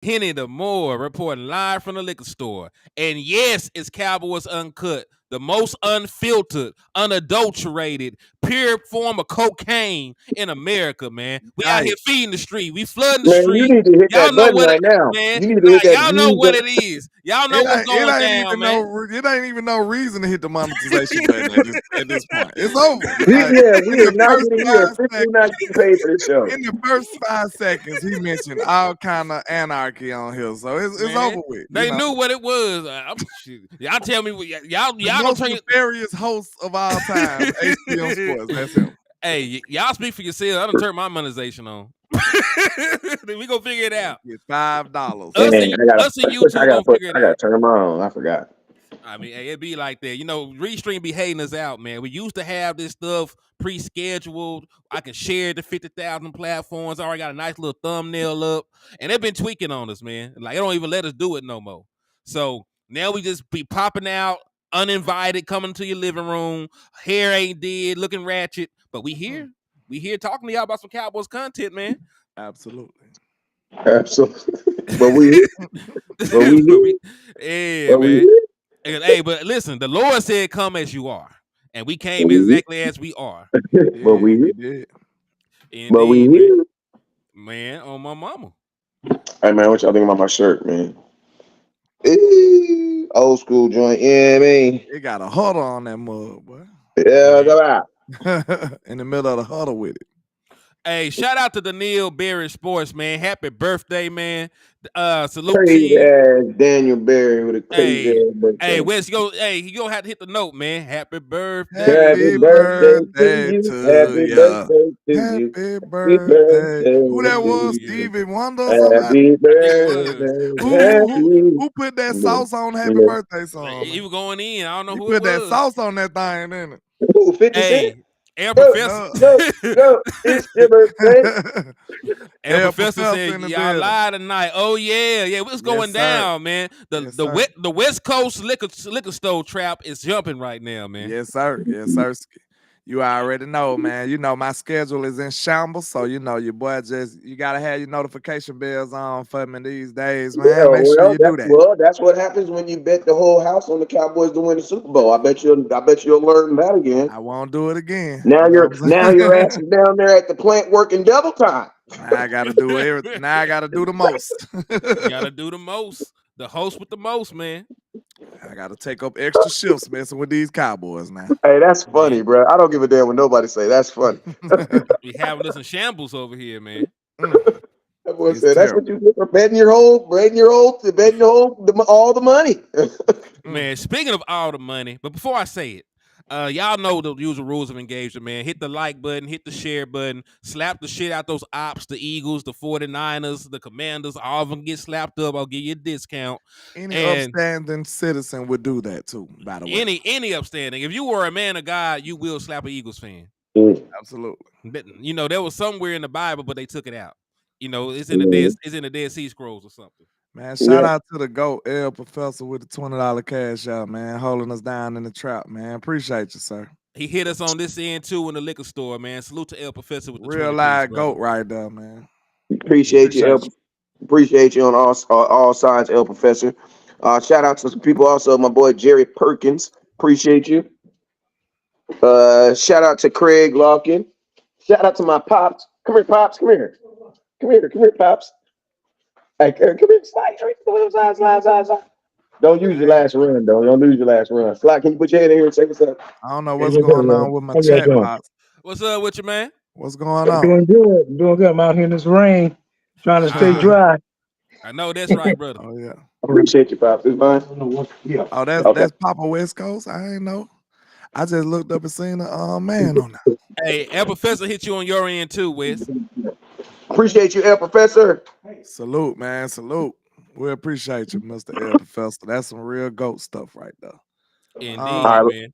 Hennythemoor reporting live from the liquor store. And yes, it's Cowboys UnCut, the most unfiltered, unadulterated, pure form of cocaine in America, man. We out here Nice. feeding the street. We flooding the Man, you street. need to hit Y'all that know button what it, right now. man. You need to hit that Y'all know views what up. it is. Y'all know It what's ain't, it going ain't down, even man. it ain't even no reason to hit the monetization button at this point. It's over. Like, We in are the not first getting, we are 5 officially seconds, not getting paid for this show. in the first 5 seconds, he mentioned all kind of anarchy on here, so it's Man, over with. they knew what it was. Y'all tell me, y'all The don't most turn. nefarious host of all time, HTM Sports. That's him. Hey, y'all speak for yourselves. I done turned my monetization on. We gonna figure it out. Get $5. Us Dang, and YouTube gonna figure it I gotta out. turn mine on. I forgot. I mean, hey, it be like that. Restream be hating us out, man. We used to have this stuff pre-scheduled. I can share it to 50,000 platforms. I already got a nice little thumbnail up. And they've been tweaking on us, man. Like, they don't even let us do it no more. So now we just be popping out, uninvited, coming to your living room. Hair ain't dead, looking ratchet. But we here. We here talking to y'all about some Cowboys content, man. Absolutely. But we, Yeah, man. Hey, but listen, the Lord said, "Come as you are," and we came exactly as we are. But we did. Indeed, man. Man, on my mama. Hey man, what y'all think about my shirt, man? Old school joint, yeah, man. It got a huddle on that mug, boy. Yeah, come out. In the middle of the huddle with it. Hey, shout out to Daniil Berry Sports, man. Happy birthday, man. Salute to Crazy you. ass Daniel Berry with a crazy ass birthday. Hey, Wes, you gonna have to hit the note, man. Happy birthday. Happy birthday to you. Happy birthday to you. Happy birthday. Who that was? Stevie Wonder or something? Happy birthday. Who put that sauce on Happy Birthday song? He was going in. I don't know he who it put was. that sauce on that thing, didn't it? Ooh, 50 Hey, Cent? Air Professor. No, it's your birthday. Air Professor said, y'all live tonight. Oh, yeah. What's going down, man? The West Coast liquor store trap is jumping right now, man. Yes, sir. Yes, sir. You already know, man. You know, my schedule is in shambles, so you know your boy you gotta have your notification bells on for me these days, man. Yeah, Make sure you do that. Well, that's what happens when you bet the whole house on the Cowboys to win the Super Bowl. I bet you'll learn that again. I won't do it again. Now your ass is down there at the plant working double time. Now I gotta do everything. Now I gotta do the most. You gotta do the most. The host with the most, man. I gotta take up extra shifts messing with these Cowboys now. Hey, that's funny, bro. I don't give a damn what nobody say. That's funny. We having this in shambles over here, man. That boy said, "That's what you get for betting all the money." Man, speaking of all the money, but before I say it, y'all know the usual rules of engagement, man. Hit the like button, hit the share button, slap the shit out those ops, the Eagles, the 49ers, the Commanders, all of them get slapped up. I'll give you a discount. Any upstanding citizen would do that too, by the way. Any upstanding. If you were a man of God, you will slap an Eagles fan. Absolutely. But, there was somewhere in the Bible, but they took it out. It's in the Dead Sea Scrolls or something. Man, shout out to the GOAT, L Professor, with the $20 cash out, man, holding us down in the trap, man. Appreciate you, sir. He hit us on this end too in the liquor store, man. Salute to El Professor with the real live GOAT right there, man. Appreciate you. Appreciate you on all sides, El Professor. Shout out to some people also. My boy Jerry Perkins. Appreciate you. Shout out to Craig Larkin. Shout out to my pops. Come here, pops. Come here, pops. Hey, come here, slide. Don't use your last run, though. Don't lose your last run. Slide, can you put your head in here and say what's up? I don't know what's going on with my chat box. What's up with you, man? What's going on? Doing good. I'm out here in this rain, trying to stay dry. I know that's right, brother. Oh yeah. Appreciate you, pops. It's fine. Oh, that's Papa West Coast. I ain't know. I just looked up and seen a man on that. Hey, El Professor hit you on your end too, Wes. Appreciate you, El Professor. Salute, man. Salute. We appreciate you, Mr. El Professor. That's some real GOAT stuff right there. Indeed, man.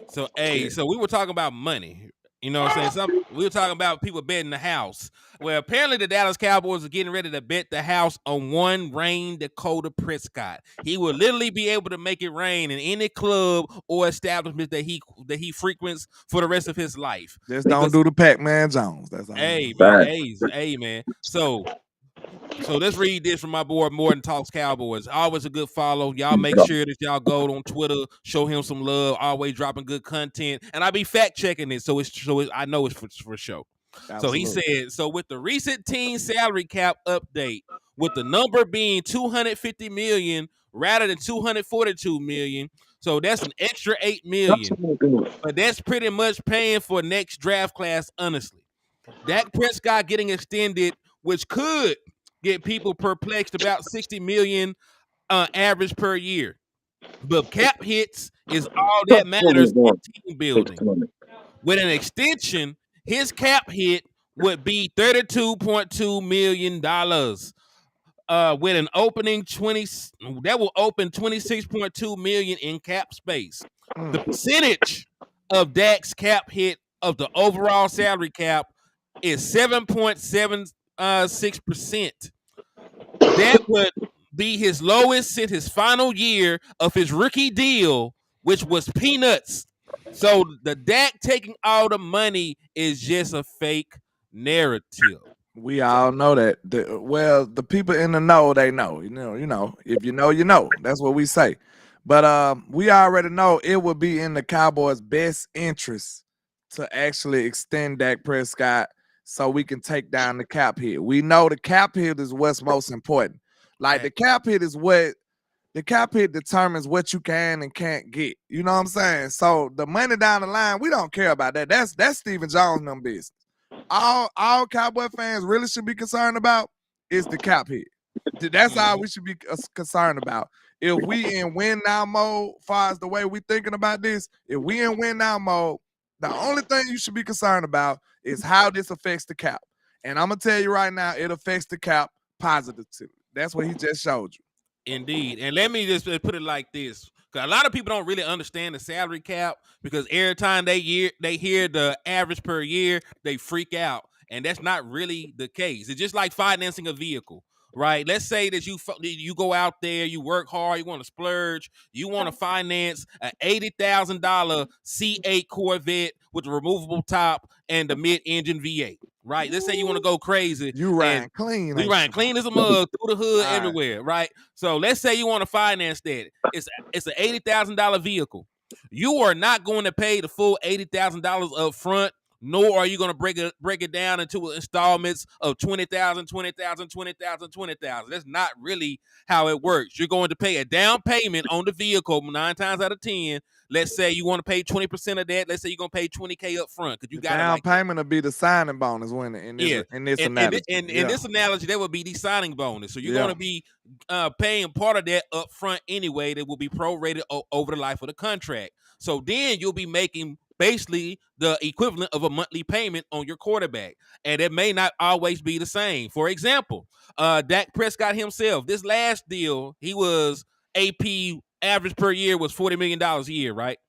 So, so we were talking about money. You know what I'm saying? We were talking about people betting the house. Well, apparently the Dallas Cowboys are getting ready to bet the house on one Rain Dakota Prescott. He will literally be able to make it rain in any club or establishment that he frequents for the rest of his life. Just don't do the Pac-Man Jones. That's all. Hey, man. So So let's read this from my boy Morton Talks Cowboys. Always a good follow. Y'all make sure that y'all go on Twitter, show him some love. Always dropping good content, and I be fact checking it, I know it's for show. Absolutely. So he said, so with the recent team salary cap update, with the number being 250 million rather than 242 million, so that's an extra 8 million. But that's pretty much paying for next draft class, honestly. Dak Prescott getting extended, which could get people perplexed, about 60 million average per year. But cap hits is all that matters in team building. With an extension, his cap hit would be $32.2 million. With an opening 20, that will open 26.2 million in cap space. The percentage of Dak's cap hit of the overall salary cap is 7.76%. That would be his lowest since his final year of his rookie deal, which was peanuts. So the Dak taking all the money is just a fake narrative. We all know that. The people in the know, they know. You know. If you know, you know. That's what we say. But we already know it would be in the Cowboys' best interest to actually extend Dak Prescott so we can take down the cap hit. We know the cap hit is what's most important. Like the cap hit determines what you can and can't get. You know what I'm saying? So the money down the line, we don't care about that. That's Stephen Jones' them business. All Cowboy fans really should be concerned about is the cap hit. That's all we should be concerned about. If we in win now mode, far as the way we thinking about this, if we in win now mode, the only thing you should be concerned about is how this affects the cap. And I'm gonna tell you right now, it affects the cap positively. That's what he just showed you. Indeed. And let me just put it like this. Because a lot of people don't really understand the salary cap, because every time they hear the average per year, they freak out. And that's not really the case. It's just like financing a vehicle, right? Let's say that you go out there, you work hard, you want to splurge, you want to finance an $80,000 C8 Corvette with a removable top and the mid-engine V8. Right, let's say you want to go crazy. You riding clean. We riding clean as a mug through the hood everywhere, right? So let's say you want to finance that. It's an $80,000 vehicle. You are not going to pay the full $80,000 up front, nor are you going to break it down into installments of $20,000, $20,000, $20,000, $20,000. That's not really how it works. You're going to pay a down payment on the vehicle 9 times out of 10. Let's say you want to pay 20% of that. Let's say you're going to pay $20K up front because you got down payment will be the signing bonus in this analogy. In this analogy, that would be the signing bonus. So you're going to be paying part of that up front anyway. That will be prorated over the life of the contract. So then you'll be making basically the equivalent of a monthly payment on your quarterback. And it may not always be the same. For example, Dak Prescott himself, this last deal, he was AP average per year was $40 million a year, right?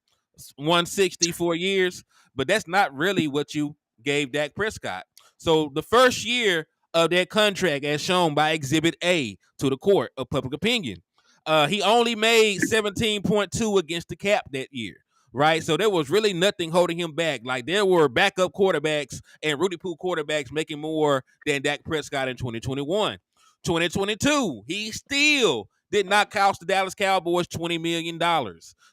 160 4 years. But that's not really what you gave Dak Prescott. So the first year of that contract, as shown by Exhibit A to the court of public opinion, he only made 17.2 against the cap that year. Right, so there was really nothing holding him back. Like there were backup quarterbacks and Rudy Poo quarterbacks making more than Dak Prescott in 2021. 2022, he still did not cost the Dallas Cowboys $20 million.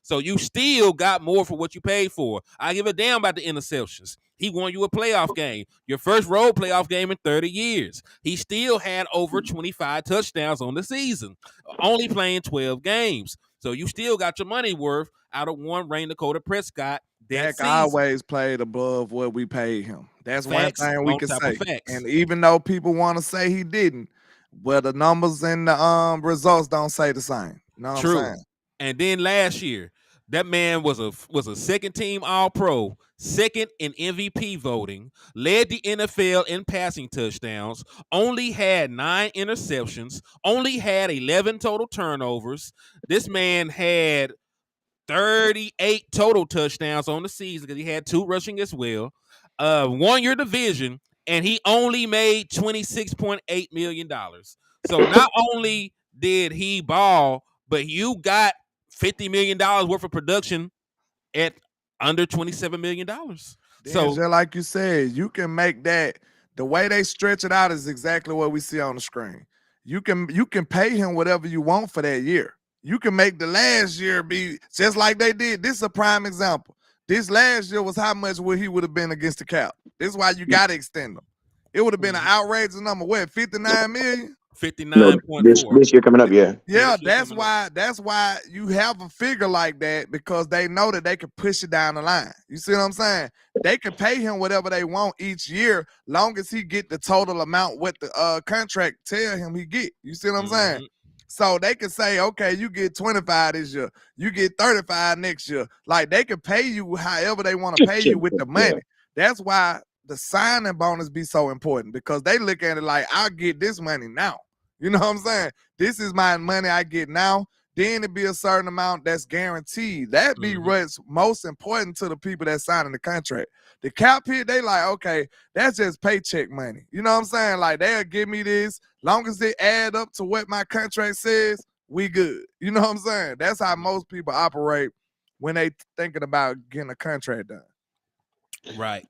So you still got more for what you paid for. I give a damn about the interceptions. He won you a playoff game, your first road playoff game in 30 years. He still had over 25 touchdowns on the season, only playing 12 games. So you still got your money worth out of one Rain Dakota Prescott. Dak always played above what we paid him. That's facts, one thing we can say. And even though people want to say he didn't, well, the numbers and the results don't say the same. You know what I'm saying? And then last year, that man was a second team All-Pro, second in MVP voting, led the NFL in passing touchdowns, only had 9 interceptions, only had 11 total turnovers. This man had 38 total touchdowns on the season because he had 2 rushing as well. Won your division, and he only made $26.8 million. So not only did he ball, but you got $50 million worth of production at under $27 million. So just like you said, you can make that The way they stretch it out is exactly what we see on the screen. You can pay him whatever you want for that year. You can make the last year be just like they did. This is a prime example. This last year was how much he would have been against the cap. This is why you got to extend them. It would have been an outrageous number. What, 59 million? 59.4. This year coming up, yeah. Yeah, that's why you have a figure like that, because they know that they can push it down the line. You see what I'm saying? They can pay him whatever they want each year, long as he get the total amount what the contract tell him he get. You see what I'm saying? So they can say, okay, you get 25 this year, you get 35 next year. Like, they can pay you however they want to pay you with the money. That's why the signing bonus be so important, because they look at it like, I'll get this money now. You know what I'm saying? This is my money I get now. Then it be a certain amount that's guaranteed. That be what's most important to the people that signing the contract. The cap hit, they like, okay, that's just paycheck money. You know what I'm saying? Like, they'll give me this. Long as it add up to what my contract says, we good. You know what I'm saying? That's how most people operate when they thinking about getting a contract done. Right.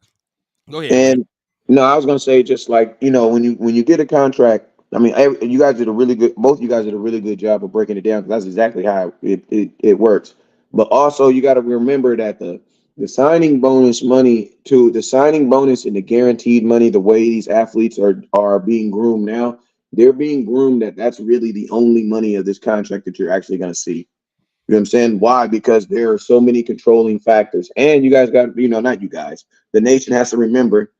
Go ahead. And no, I was gonna say, just like, when you get a contract, I mean, you guys did a really good. Both you guys did a really good job of breaking it down, because that's exactly how it works. But also, you got to remember that the signing bonus money, to the signing bonus and the guaranteed money, the way these athletes are being groomed now, they're being groomed that's really the only money of this contract that you're actually going to see. You know what I'm saying? Why? Because there are so many controlling factors. And you guys got, not you guys, the nation has to remember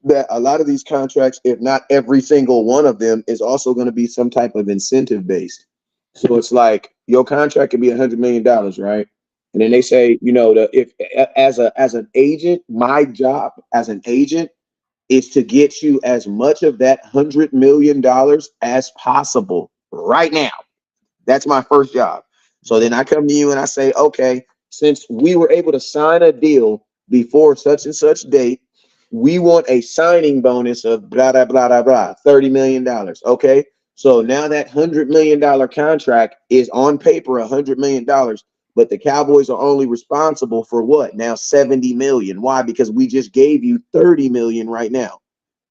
that a lot of these contracts, if not every single one of them, is also going to be some type of incentive based. So it's like, your contract can be $100 million, right? And then they say, if as an agent, my job as an agent is to get you as much of that $100 million as possible right now. That's my first job. So then I come to you and I say, okay, since we were able to sign a deal before such and such date, we want a signing bonus of blah, blah, blah, blah, blah, $30 million. Okay. So now that $100 million contract is on paper, $100 million, but the Cowboys are only responsible for what? Now $70 million. Why? Because we just gave you $30 million right now.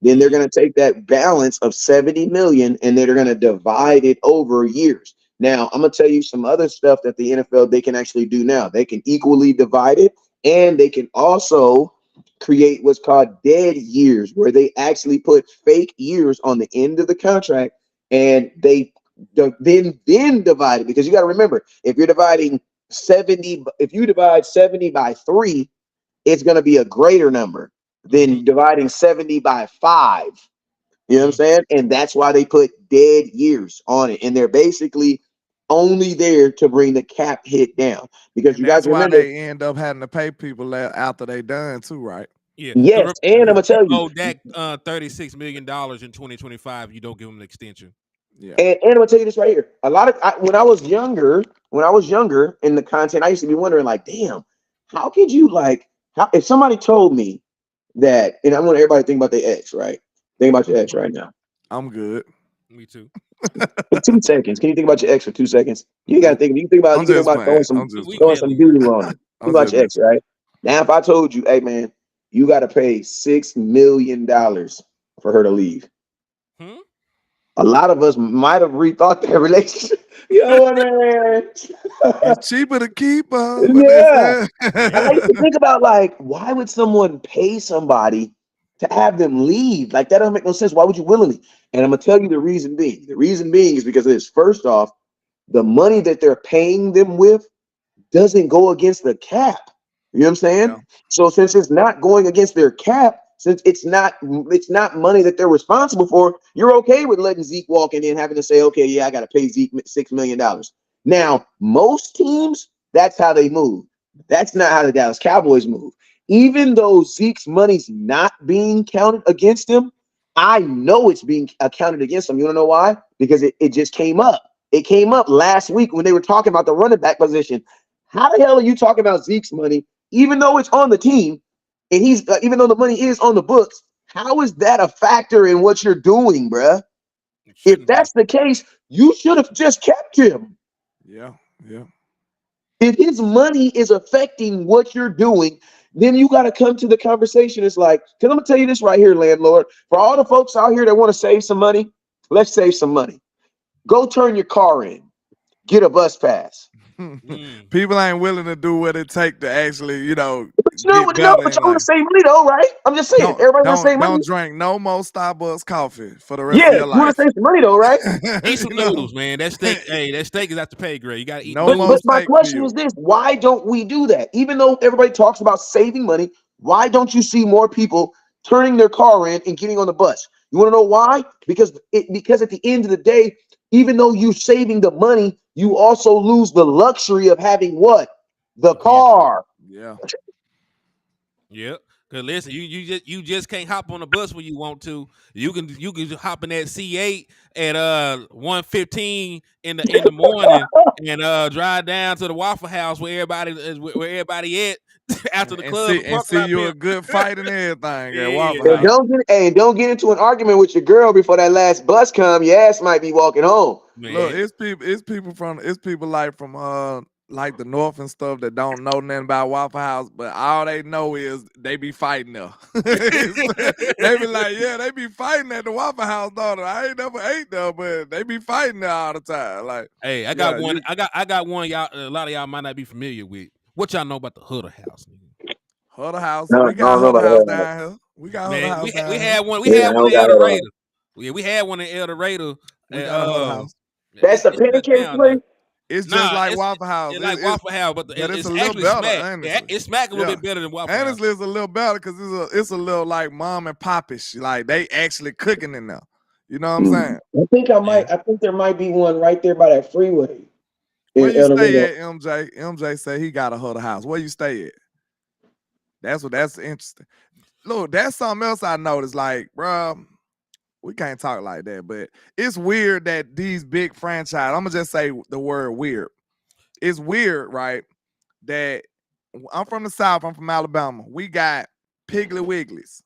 Then they're going to take that balance of $70 million and they're going to divide it over years. Now, I'm going to tell you some other stuff that the NFL, they can actually do now. They can equally divide it, and they can also create what's called dead years, where they actually put fake years on the end of the contract, and they then divide it. Because you got to remember, if you're dividing 70, if you divide 70 by 3, it's going to be a greater number than dividing 70 by 5. You know what I'm saying? And that's why they put dead years on it. And they're basically only there to bring the cap hit down. Because you guys remember, they end up having to pay people after they done too, right? Yeah. Yes, and I'm gonna tell you, oh, that $36 million in 2025, you don't give them an extension. Yeah. And I'm gonna tell you this right here. A lot of when I was younger in the content, I used to be wondering, like, damn, how could you if somebody told me that, and I want everybody to think about their ex, right? Think about your ex right now. I'm good. Me too. For 2 seconds. Can you think about your ex for 2 seconds? You gotta think. You think about throwing some doo-doo on it. Think about your ex, right? Now, if I told you, hey man, you gotta pay $6 million for her to leave. A lot of us might have rethought that relationship. You know what, man? It's cheaper to keep her. Yeah. And I used to think about, like, why would someone pay somebody to have them leave? Like, that doesn't make no sense. Why would you willingly? And I'm gonna tell you the reason being. The reason being is because of this. First off, the money that they're paying them with doesn't go against the cap. You know what I'm saying? Yeah. So since it's not going against their cap, since it's not money that they're responsible for, you're okay with letting Zeke walk in and having to say, okay, yeah, I got to pay Zeke $6 million. Now, most teams, that's how they move. That's not how the Dallas Cowboys move. Even though Zeke's money's not being counted against him, I know it's being counted against him. You want to know why? Because it just came up. It came up last week when they were talking about the running back position. How the hell are you talking about Zeke's money, even though it's on the team, and he's even though the money is on the books? How is that a factor in what you're doing, bruh? If that's the case, you should have just kept him. Yeah. If his money is affecting what you're doing, then you got to come to the conversation. It's like, because I'm going to tell you this right here, landlord. For all the folks out here that want to save some money, let's save some money. Go turn your car in. Get a bus pass. People ain't willing to do what it take to actually, But get better but in y'all want life. to save money though, right? I'm just saying, everybody want to save money. Don't drink no more Starbucks coffee for the rest of Yeah, your you want life. to save some money though, right? Eat some noodles, man. That steak, that steak is out the pay grade. You gotta eat. No But more my steak question meal. is this: why don't we do that? Even though everybody talks about saving money, why don't you see more people turning their car in and getting on the bus? You want to know why? Because at the end of the day, even though you're saving the money, you also lose the luxury of having what? The car. Yeah. Yep. Cause listen, you just can't hop on the bus when you want to. You can just hop in that C8 at 1:15 in the morning and drive down to the Waffle House where everybody at after the And club see you a good fight and everything at Waffle Yeah. House. Don't get into an argument with your girl before that last bus come. Your ass might be walking home. Look, Man. it's people like from like the north and stuff that don't know nothing about Waffle House, but all they know is they be fighting there. They be like, yeah, they be fighting at the Waffle House, daughter. I ain't never ate there, but they be fighting there all the time. Like, Hey, I got one. I got one. Y'all, a lot of y'all might not be familiar with. What y'all know about the Huddle House? Nigga? Huddle House. No, We I got don't know Huddle about House that. down here. We got Huddle Man, House down we here. had one. We Yeah, had I one don't in got El it. Dorado. Yeah, we had one in El Dorado. We got a Huddle House. That's the It's shut pancake down now. place. It's just Nah, like Waffle House. it's like Waffle House, but it's it's a little actually better, smack. honestly. It's smack a little bit better than Waffle House. Honestly, it's a little better because it's a little like mom and popish. Like they actually cooking in there. You know what I'm saying? I think there might be one right there by that freeway. Where you El stay Dorado. at, MJ? MJ say he got a Huddle House. Where you stay at? That's interesting. Look, that's something else I noticed. Like, bro, we can't talk like that, but it's weird that these big franchise, I'm gonna just say the word weird. It's weird, right? That I'm from the South, I'm from Alabama. We got Piggly Wigglies.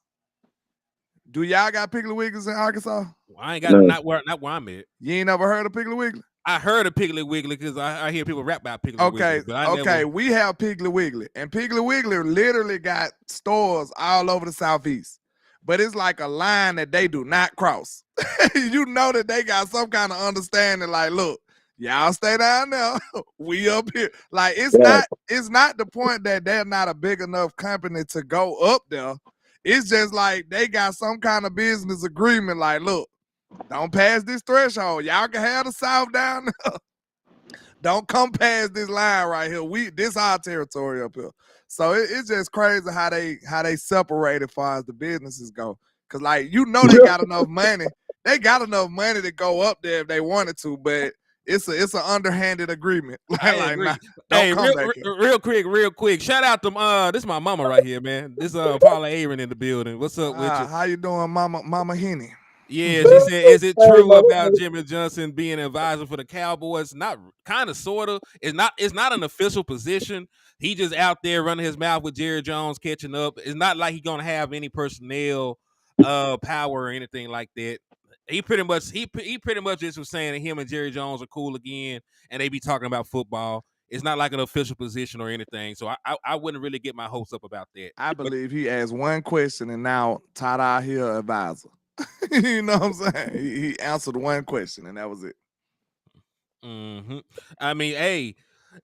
Do y'all got Piggly Wigglies in Arkansas? Well, I ain't got not where I'm at. You ain't never heard of Piggly Wiggly? I heard of Piggly Wiggly because I hear people rap about Piggly Wiggly. But Okay, we have Piggly Wiggly. And Piggly Wiggly literally got stores all over the Southeast. But it's like a line that they do not cross. You know that they got some kind of understanding, like, look, y'all stay down there. We up here. Like, it's not the point that they're not a big enough company to go up there. It's just like they got some kind of business agreement, like, look, don't pass this threshold. Y'all can have the South down there. Don't come past this line right here. This our territory up here. So it's just crazy how they separate as far as the businesses go. Cause like they got enough money. They got enough money to go up there if they wanted to, but it's an underhanded agreement. I agree. Nah, don't come back here. Real quick. Shout out to this is my mama right here, man. This Paula Aaron in the building. What's up with you? How you doing, Mama Henny? Yeah, she said, is it true about Jimmy Johnson being an advisor for the Cowboys? Not kind of, sort of. It's not an official position. He just out there running his mouth with Jerry Jones catching up. It's not like he's gonna have any personnel power or anything like that. He pretty much just was saying that him and Jerry Jones are cool again and they be talking about football. It's not like an official position or anything. So I wouldn't really get my hopes up about that. I believe he asked one question and now ta-da, he an advisor. You know what I'm saying? He answered one question and that was it. Mm-hmm. I mean, hey,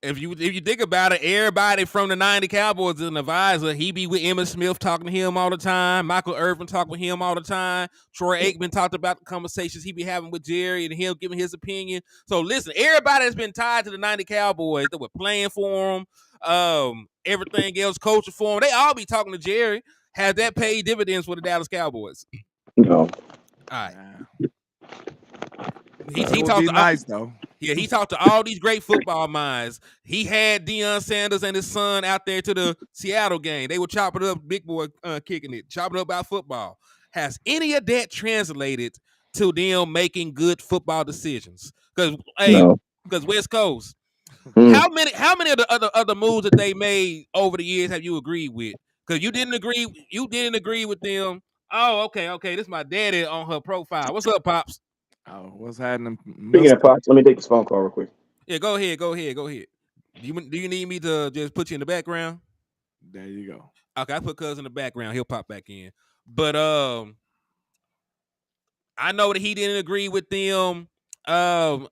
if you think about it, everybody from the 90 Cowboys is an advisor. He be with Emmitt Smith talking to him all the time. Michael Irvin talking with him all the time. Troy Aikman talked about the conversations he be having with Jerry and him giving his opinion. So listen, everybody that's been tied to the 90 Cowboys that were playing for him, everything else, coaching for him, they all be talking to Jerry. Has that paid dividends for the Dallas Cowboys? No. All right. He talked to nice though. Yeah, he talked to all these great football minds. He had Deion Sanders and his son out there to the Seattle game. They were chopping it up, big boy kicking it, chopping it up about football. Has any of that translated to them making good football decisions? Because West Coast, how many of the other moves that they made over the years have you agreed with? Because you didn't agree with them. Oh, okay. This is my daddy on her profile. What's up, Pops? Oh, what's happening? Speaking of Pops, let me take this phone call real quick. Yeah, go ahead. Do you need me to just put you in the background? There you go. Okay, I put Cuz in the background. He'll pop back in. But I know that he didn't agree with them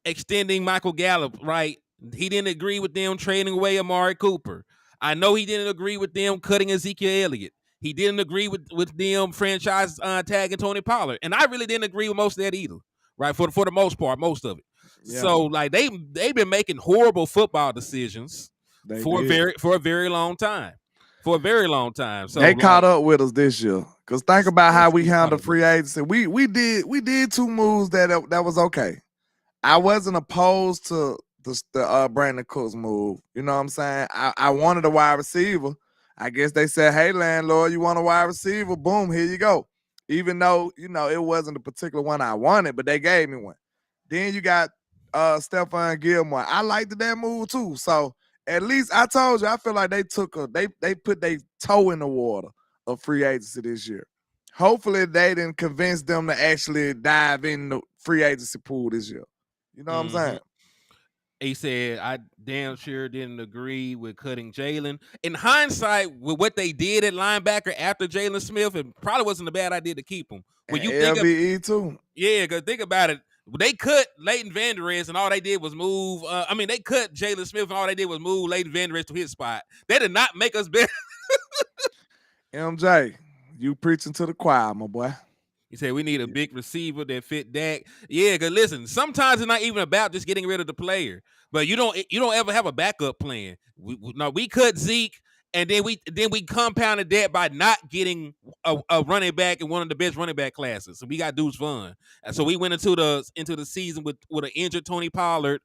extending Michael Gallup, right? He didn't agree with them trading away Amari Cooper. I know he didn't agree with them cutting Ezekiel Elliott. He didn't agree with them franchise tagging Tony Pollard. And I really didn't agree with most of that either, right? For the most part, most of it. Yeah. So like they've been making horrible football decisions for a very long time. For a very long time. So they caught up with us this year. Cause think about how we handled free agency. We did 2 moves that was okay. I wasn't opposed to the Brandon Cooks move. You know what I'm saying? I wanted a wide receiver. I guess they said, hey, landlord, you want a wide receiver? Boom, here you go. Even though, it wasn't a particular one I wanted, but they gave me one. Then you got Stephon Gilmore. I liked that move too. So at least I told you, I feel like they put their toe in the water of free agency this year. Hopefully they didn't convince them to actually dive in the free agency pool this year. You know what I'm saying? He said, I damn sure didn't agree with cutting Jalen. In hindsight, with what they did at linebacker after Jalen Smith, it probably wasn't a bad idea to keep him. When you think LVE too. Yeah, because think about it. They cut Leighton Vander Esch, and all they did was move. They cut Jalen Smith, and all they did was move Leighton Vander Esch to his spot. They did not make us better. MJ, you preaching to the choir, my boy. He said we need a big receiver that fit Dak. Yeah, because listen, sometimes it's not even about just getting rid of the player, but you don't ever have a backup plan. We cut Zeke, and then we compounded that by not getting a running back in one of the best running back classes. So we got Deuce Vaughn, and so we went into the season with an injured Tony Pollard,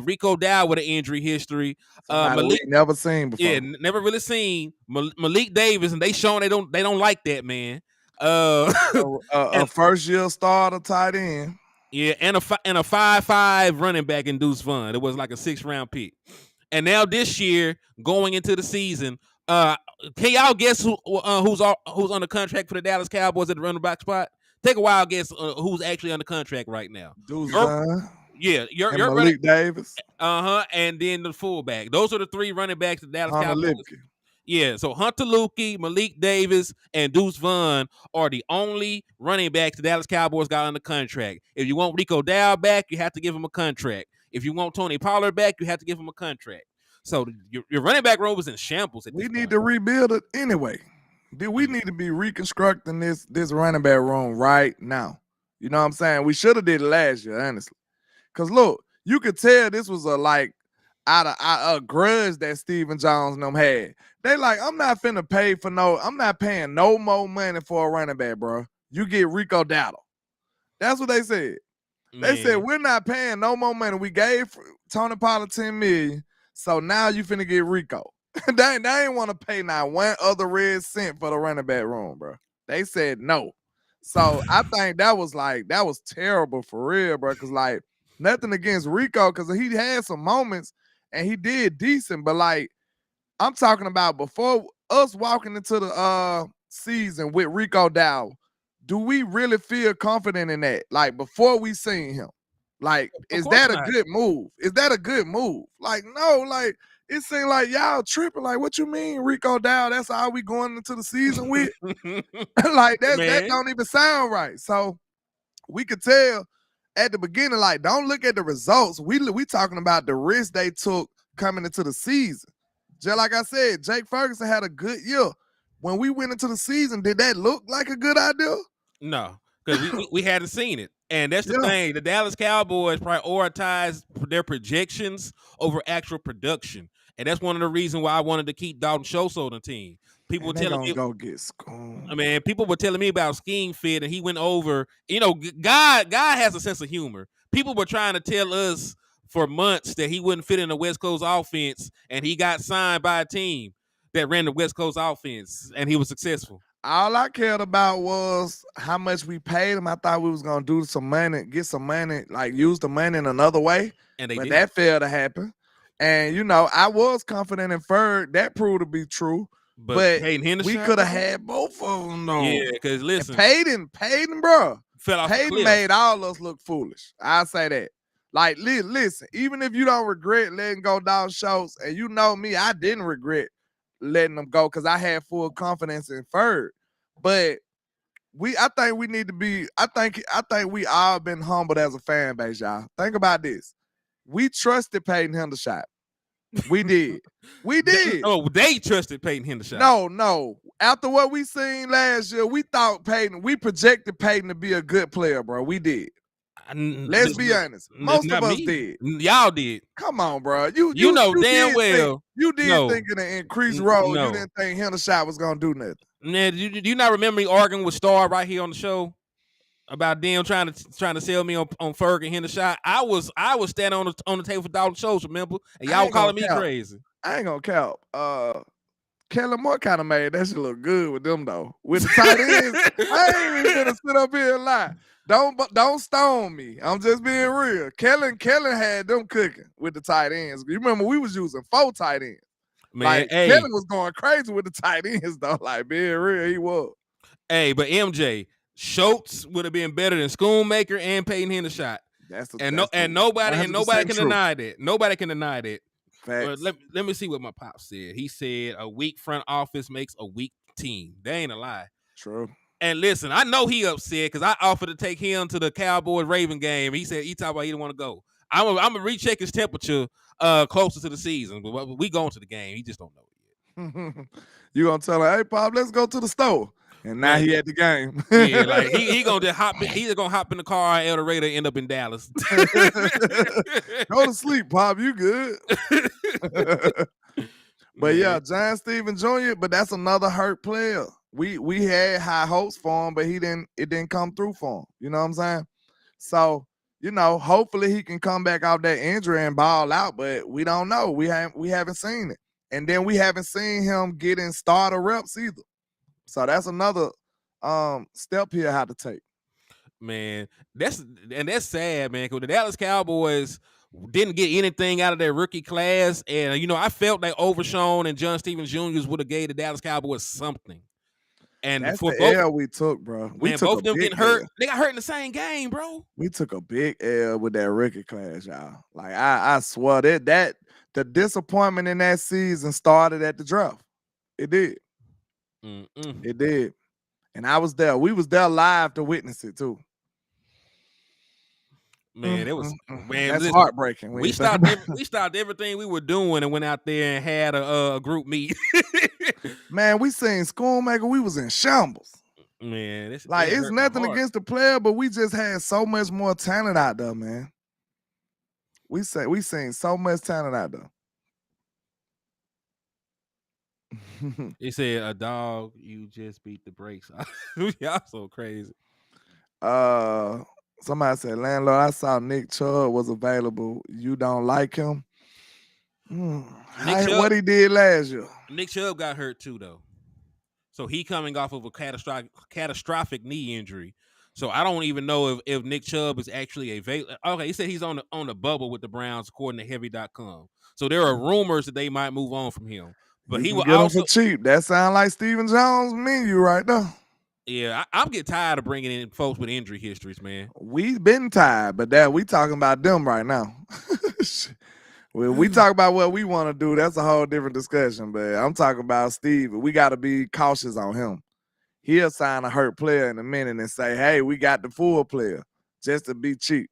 Rico Dow with an injury history, Malik never seen before. Yeah, never really seen Malik Davis, and they shown they don't like that man. A first year starter tight end. Yeah, and a 5'5" running back in Deuce Vaughn. It was like a 6th round pick. And now this year, going into the season, can y'all guess who's on the contract for the Dallas Cowboys at the running back spot? Take a wild guess who's actually on the contract right now. Deuce Vaughn. Yeah, you're Malik Davis. And then the fullback. Those are the 3 running backs the Dallas Cowboys. Lipke. Yeah, so Hunter Lukey, Malik Davis, and Deuce Vaughn are the only running backs the Dallas Cowboys got on the contract. If you want Rico Dow back, you have to give him a contract. If you want Tony Pollard back, you have to give him a contract. So your running back room is in shambles at this point. We need to rebuild it anyway. We need to be reconstructing this running back room right now. You know what I'm saying? We should have did it last year, honestly. Because look, you could tell this was out of a grudge that Stephen Jones and them had. They like, I'm not paying no more money for a running back, bro. You get Rico Dowdle. That's what they said. Man. They said, we're not paying no more money. We gave Tony Pollard $10 million, so now you finna get Rico. they ain't want to pay not one other red cent for the running back room, bro. They said no. So I think that was terrible for real, bro, because like, nothing against Rico, because he had some moments, and he did decent, but like I'm talking about before us walking into the season with Rico Dow, do we really feel confident in that? Like before we seen him, like is that a good move? Is that a good move? Like no, like it seemed like y'all tripping. Like what you mean, Rico Dow? That's all we going into the season with? Like that don't even sound right. So we could tell. At the beginning, like, don't look at the results. We talking about the risk they took coming into the season. Just like I said, Jake Ferguson had a good year. When we went into the season, did that look like a good idea? No, because we hadn't seen it. And that's the thing. The Dallas Cowboys prioritize their projections over actual production. And that's one of the reasons why I wanted to keep Dalton Schultz on the team. People were telling me, go get school. I mean, people were telling me about scheme fit, and he went over. God has a sense of humor. People were trying to tell us for months that he wouldn't fit in the West Coast offense, and he got signed by a team that ran the West Coast offense, and he was successful. All I cared about was how much we paid him. I thought we was gonna do some money, get some money, like use the money in another way. And they but did. That failed to happen. And I was confident in Ferg. That proved to be true. But we could have had both of them, though. Yeah, because listen. Payton, bro. Fell off Payton made all us look foolish. I'll say that. Like, listen, even if you don't regret letting go Dalton Schultz, and you know me, I didn't regret letting him go because I had full confidence in Ferg. But I think we need to be. I think we all been humbled as a fan base, y'all. Think about this. We trusted Peyton Hendershot. We did. We did. They trusted Peyton Hendershot. No. After what we seen last year, we thought Peyton. We projected Peyton to be a good player, bro. We did. Let's be honest. Most of us did. Y'all did. Come on, bro. You know damn well. You did think in an increased role. You didn't think Hendershot was gonna do nothing. Man, do you not remember me arguing with Star right here on the show about them trying to sell me on Ferg and Hendershot? I was standing on the table for dollar shows, remember? And y'all calling me crazy. I ain't gonna count. Kellen Moore kind of made that shit look good with them though. With the tight ends, I ain't even gonna sit up here and lie. Don't stone me. I'm just being real. Kellen had them cooking with the tight ends. You remember we was using 4 tight ends. Man, Kellen was going crazy with the tight ends though. Like being real, he was. Hey, but MJ Schultz would have been better than Schoonmaker and Peyton Hendershot. Nobody can deny that. Nobody can deny that. But let me see what my pop said. He said a weak front office makes a weak team. That ain't a lie. True. And listen, I know he upset because I offered to take him to the Cowboys Raven game. He said he talked about he didn't want to go. I'm gonna recheck his temperature closer to the season, but we going to the game. He just don't know it yet. You gonna tell her, hey Pop, let's go to the store. And now he at the game. Yeah, like he gonna just hop in, he's gonna hop in the car and El Dorado end up in Dallas. Go to sleep, Pop. You good. But yeah, John Steven Jr., but that's another hurt player. We had high hopes for him, but it didn't come through for him. You know what I'm saying? So, hopefully he can come back off that injury and ball out, but we don't know. We haven't seen it. And then we haven't seen him getting starter reps either. So that's another step here how to take. Man, that's sad, man, because the Dallas Cowboys didn't get anything out of their rookie class. And, I felt like Overshown and John Steven Jr. would have gave the Dallas Cowboys something. And that's for the both, L we took, bro. Both of them getting hurt. They got hurt in the same game, bro. We took a big L with that rookie class, y'all. Like, I swear that the disappointment in that season started at the draft. It did. It did. And I was there. We was there live to witness it, too. Man, it was that's heartbreaking. We stopped everything we were doing and went out there and had a group meet. Man, we seen Schoonmaker. We was in shambles. Man, it's nothing against the player, but we just had so much more talent out there, man. We seen so much talent out there. He said, "A dog, you just beat the brakes." Y'all so crazy. Somebody said, landlord, I saw Nick Chubb was available. You don't like him? What he did last year. Nick Chubb got hurt too, though. So he coming off of a catastrophic knee injury. So I don't even know if Nick Chubb is actually available. Okay, he said he's on the bubble with the Browns, according to Heavy.com. So there are rumors that they might move on from him. But he will also for cheap. That sounds like Stephen Jones' menu right now. Yeah, I'm getting tired of bringing in folks with injury histories, man. We've been tired, but we talking about them right now. When we talk about what we want to do, that's a whole different discussion. But I'm talking about Steve. We got to be cautious on him. He'll sign a hurt player in a minute and say, hey, we got the full player just to be cheap.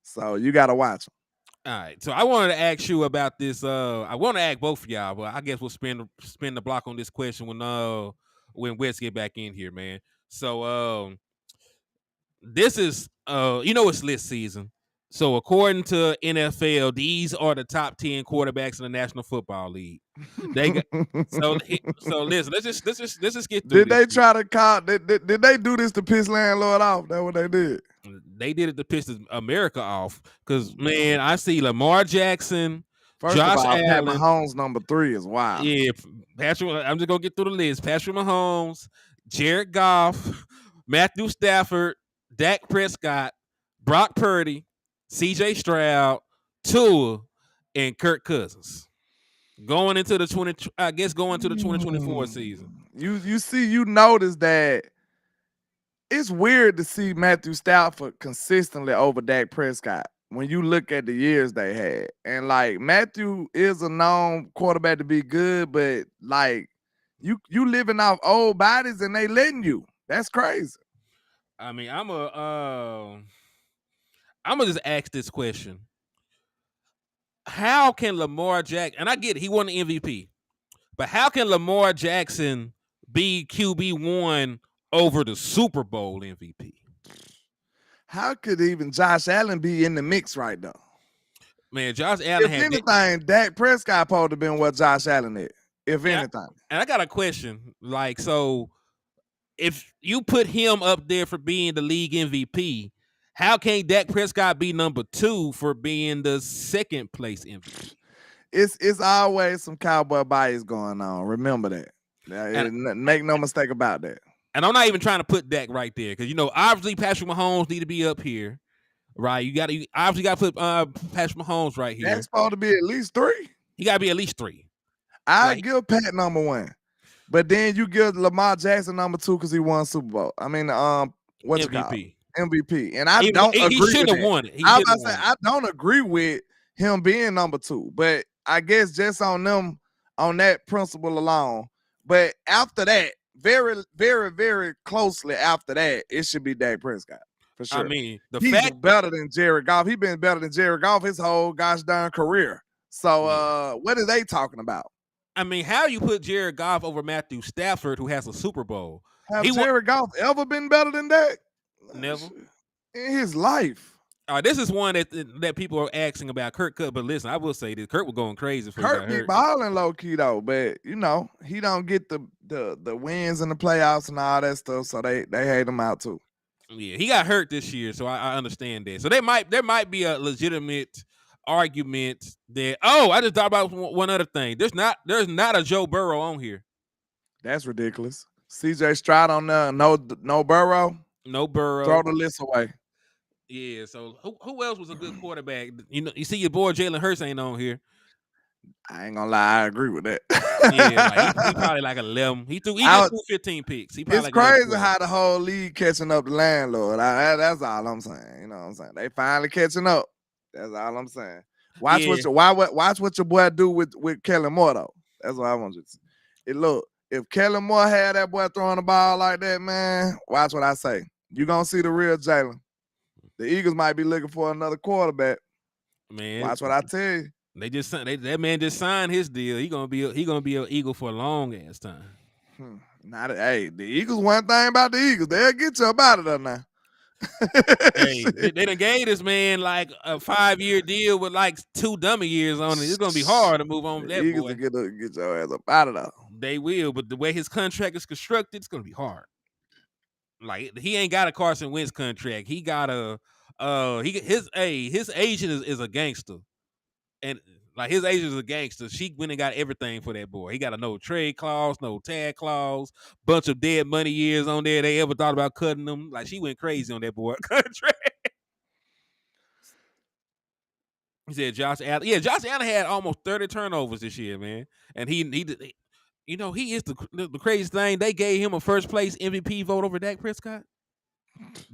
So you got to watch him. All right. So I wanted to ask you about this. I want to ask both of y'all, but I guess we'll spin the block on this question when Wes get back in here, man. So this is it's list season. So according to NFL, these are the top 10 quarterbacks in the National Football League. They got, so listen, let's just get through. Did they try to call? Did they do this to piss landlord off? That's what they did. They did it to piss America off. Because man, I see Lamar Jackson, Josh Allen, Pat Mahomes number 3 is wild. Yeah, Patrick. I'm just gonna get through the list. Patrick Mahomes, Jared Goff, Matthew Stafford, Dak Prescott, Brock Purdy, C.J. Stroud, Tua, and Kirk Cousins. Going into the 2024 season. You notice that it's weird to see Matthew Stafford consistently over Dak Prescott. when you look at the years they had. And like Matthew is a known quarterback to be good, but like you living off old bodies and they letting you. That's crazy. I mean, I'm gonna just ask this question: how can Lamar Jackson? And I get it, he won the MVP, but how can Lamar Jackson be QB1 over the Super Bowl MVP? How could even Josh Allen be in the mix right now? Man, Josh Allen If anything, Dak Prescott supposed to been what Josh Allen is. If anything. And I got a question. Like, so if you put him up there for being the league MVP, how can Dak Prescott be number 2 for being the second place MVP? It's always some cowboy bias going on. Remember that. Make no mistake about that. And I'm not even trying to put Dak right there because obviously Patrick Mahomes need to be up here, right? You obviously got to put Patrick Mahomes right here. That's supposed to be at least 3. He got to be at least 3. I give Pat number 1, but then you give Lamar Jackson number 2 because he won Super Bowl. I mean, what's it called? MVP. And I don't agree. He should have won it. I don't agree with him being number 2, but I guess just on that principle alone. But after that, very, very, very closely after that, it should be Dak Prescott for sure. I mean, he's better than Jared Goff. He's been better than Jared Goff his whole gosh darn career. So what are they talking about? I mean, how you put Jared Goff over Matthew Stafford, who has a Super Bowl? Have Jared Goff ever been better than Dak? Never in his life. This is one that people are asking about Kurt Cook, but listen, I will say this: Kurt was going crazy for Kurt be balling low key though, but he don't get the wins in the playoffs and all that stuff, so they hate him out too. Yeah, he got hurt this year, so I understand that. So there might be a legitimate argument that I just thought about one other thing. There's not a Joe Burrow on here. That's ridiculous. CJ Stroud on there, no Burrow. No Burrow. Throw the list away. Yeah, so who else was a good quarterback? You see your boy Jalen Hurts ain't on here. I ain't gonna lie, I agree with that. Yeah, he probably like 11. He threw 15 picks. It's crazy how the whole league catching up the landlord. That's all I'm saying. You know what I'm saying? They finally catching up. That's all I'm saying. Watch what your boy do with Kellen Moore though. That's what I want you to see. Look, if Kellen Moore had that boy throwing the ball like that, man, watch what I say. You gonna see the real Jalen. The Eagles might be looking for another quarterback. Man, watch what I tell you. That man just signed his deal. He gonna be an Eagle for a long ass time. The Eagles. One thing about the Eagles, they'll get you up out of there now. Hey, they done gave this man like a 5-year deal with like 2 dummy years on it. It's gonna be hard to move on with that Eagles boy. Will get your ass up out of there. They will, but the way his contract is constructed, it's gonna be hard. Like he ain't got a Carson Wentz contract. He got his agent is a gangster, and like his agent is a gangster. She went and got everything for that boy. He got a no trade clause, no tag clause, bunch of dead money years on there. They ever thought about cutting them? Like she went crazy on that boy contract. He said Josh Allen. Yeah, Josh Allen had almost 30 turnovers this year, man, and he is the craziest thing. They gave him a first place MVP vote over Dak Prescott.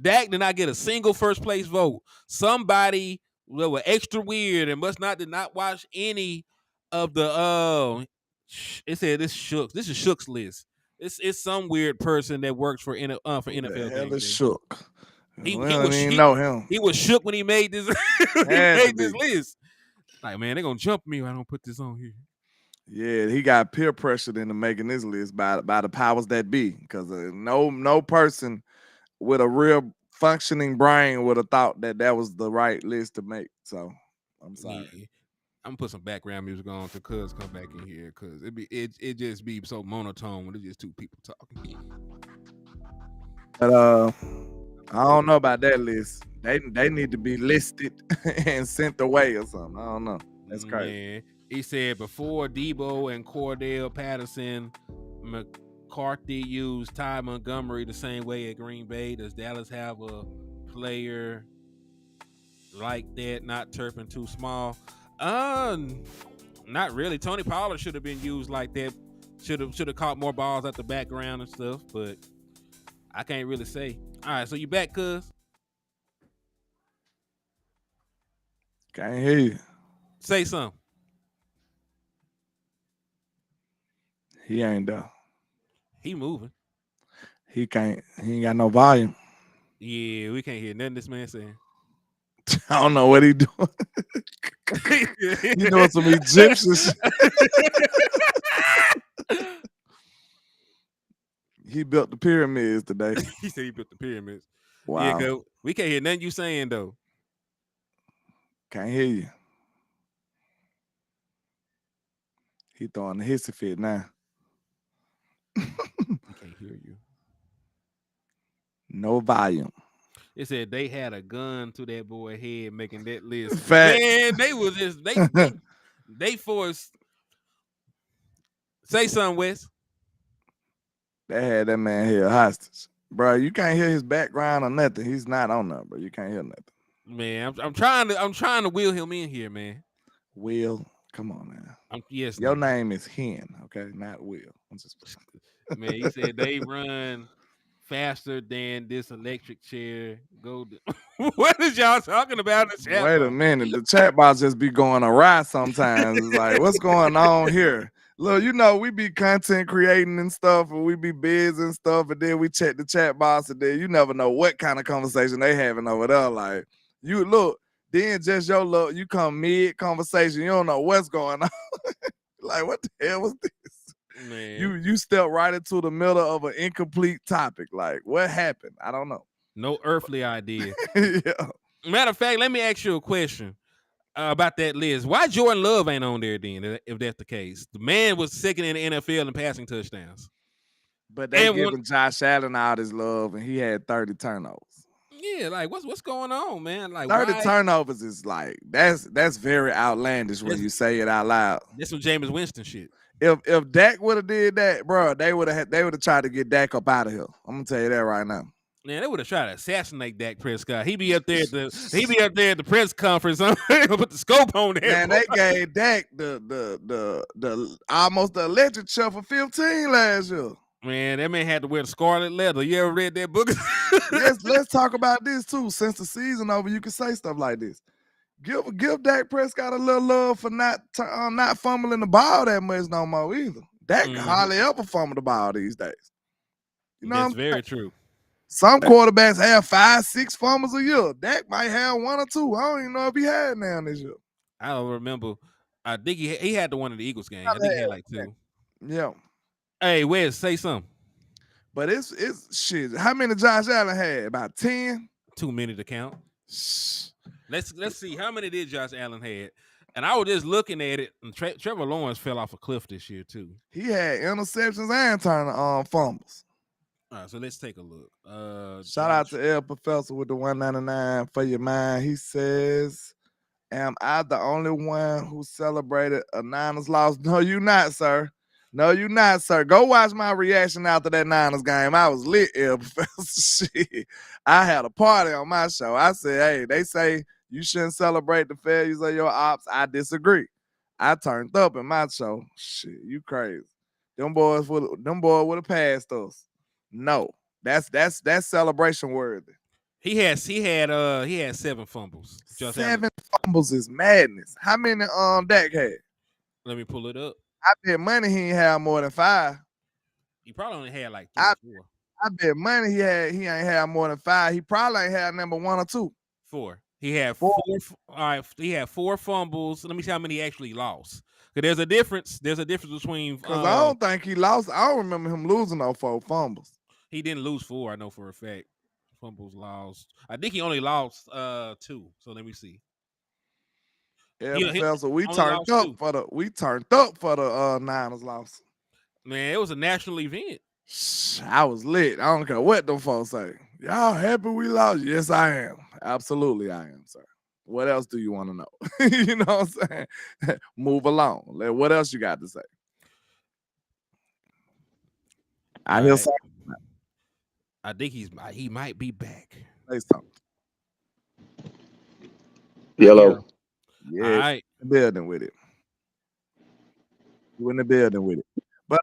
Dak did not get a single first place vote. Somebody that were extra weird and did not watch any of the it said this is Shook's list. It's some weird person that works for NFL. The hell is Shook? He know him. He was shook when he made this this list. Like, man, they're gonna jump me if I don't put this on here. Yeah, he got peer pressured into making this list by the powers that be, because no person with a real functioning brain would have thought that was the right list to make. So I'm sorry. Yeah. I'm gonna put some background music on to Cuz come back in here, because it just be so monotone when it's just 2 people talking. But I don't know about that list. They need to be listed and sent away or something. I don't know. That's crazy. Man. He said before Debo and Cordell Patterson, McCarthy used Ty Montgomery the same way at Green Bay. Does Dallas have a player like that? Not Turpin too small? Not really. Tony Pollard should have been used like that. Should have caught more balls at the background and stuff, but I can't really say. All right, so you back, Cuz? Can't hear you. Say something. He ain't there. He moving. He can't. He ain't got no volume. Yeah, we can't hear nothing this man saying. I don't know what he doing. He doing some Egyptian shit. He built the pyramids today. He said he built the pyramids. Wow. Yeah, go. We can't hear nothing you saying though. Can't hear you. He throwing the hissy fit now. We can't hear you. No volume. It said they had a gun to that boy head making that list. Fact. Man, they was just they forced. Say something, Wes. They had that man here hostage. Bro, you can't hear his background or nothing. He's not on there, bro. You can't hear nothing. Man, I'm trying to wheel him in here, man. Will, come on now. Yes, your no. name is Hen, okay, not Will. I'm just Man, he said they run faster than this electric chair. What is y'all talking about in the chat Wait a box? minute. The chat box just be going awry sometimes. It's like, what's going on here? Look, you know, we be content creating and stuff, and we be busy and stuff, and then we check the chat box, and then you never know what kind of conversation they having over there. Like, you look, then just your look, you come mid-conversation, you don't know what's going on. Like, what the hell was this? Man. You step right into the middle of an incomplete topic. Like, what happened? I don't know. No earthly idea. Yeah. Matter of fact, let me ask you a question about that list. Why Jordan Love ain't on there then, if that's the case? The man was second in the NFL in passing touchdowns. But they giving Josh Allen all this love, and he had 30 turnovers. Yeah, like what's going on, man? Like 30 turnovers is like that's very outlandish when you say it out loud. That's some Jameis Winston shit. If Dak would have did that, bro, they would have tried to get Dak up out of here. I'm gonna tell you that right now. Man, they would have tried to assassinate Dak Prescott. He be up there at the press conference. Put the scope on there. Man, they gave Dak the almost the electric chair for 15 last year. Man, that man had to wear the scarlet leather. You ever read that book? let's talk about this too. Since the season over, you can say stuff like this. Give Dak Prescott a little love for not fumbling the ball that much no more either. Dak hardly ever fumble the ball these days. You know, that's very true. Some quarterbacks have 5-6 fumbles a year. Dak might have 1 or 2. I don't even know if he had now this year. I don't remember. I think he had the one in the Eagles game. I think he had like 2. Yeah. Hey, Wes, say something. But it's shit. How many Josh Allen had? About 10? Too many to count. Let's see. How many did Josh Allen had? And I was just looking at it, and Trevor Lawrence fell off a cliff this year too. He had interceptions and turn fumbles. All right, so let's take a look. Shout out to El Professor with the 199 for your mind. He says, am I the only one who celebrated a Niners loss? No, you not, sir. No, you not, sir. Go watch my reaction after that Niners game. I was lit, El Professor. Shit. I had a party on my show. I said, hey, they say you shouldn't celebrate the failures of your ops. I disagree. I turned up in my show. Shit, you crazy. Them boys would have passed us. No, that's celebration worthy. He had 7 fumbles. 7 fumbles is madness. How many Dak had? Let me pull it up. I bet money he ain't have more than 5. He probably only had like 3 or 4. I bet money he ain't have more than 5. He probably ain't had number 1 or 2. 4. He had 4. All right, he had 4 fumbles. Let me see how many he actually lost. There's a difference. There's a difference between. Because I don't think he lost. I don't remember him losing no 4 fumbles. He didn't lose 4. I know for a fact. Fumbles lost. I think he only lost 2. So let me see. Yeah, so we turned up for the Niners loss. Man, it was a national event. I was lit. I don't care what them folks say. Y'all happy we lost? Yes, I am. Absolutely, I am, sir. What else do you want to know? You know what I'm saying? Move along. What else you got to say? I think he might be back. Say something. Yellow. Yeah. All right. In the building with it. You in the building with it. But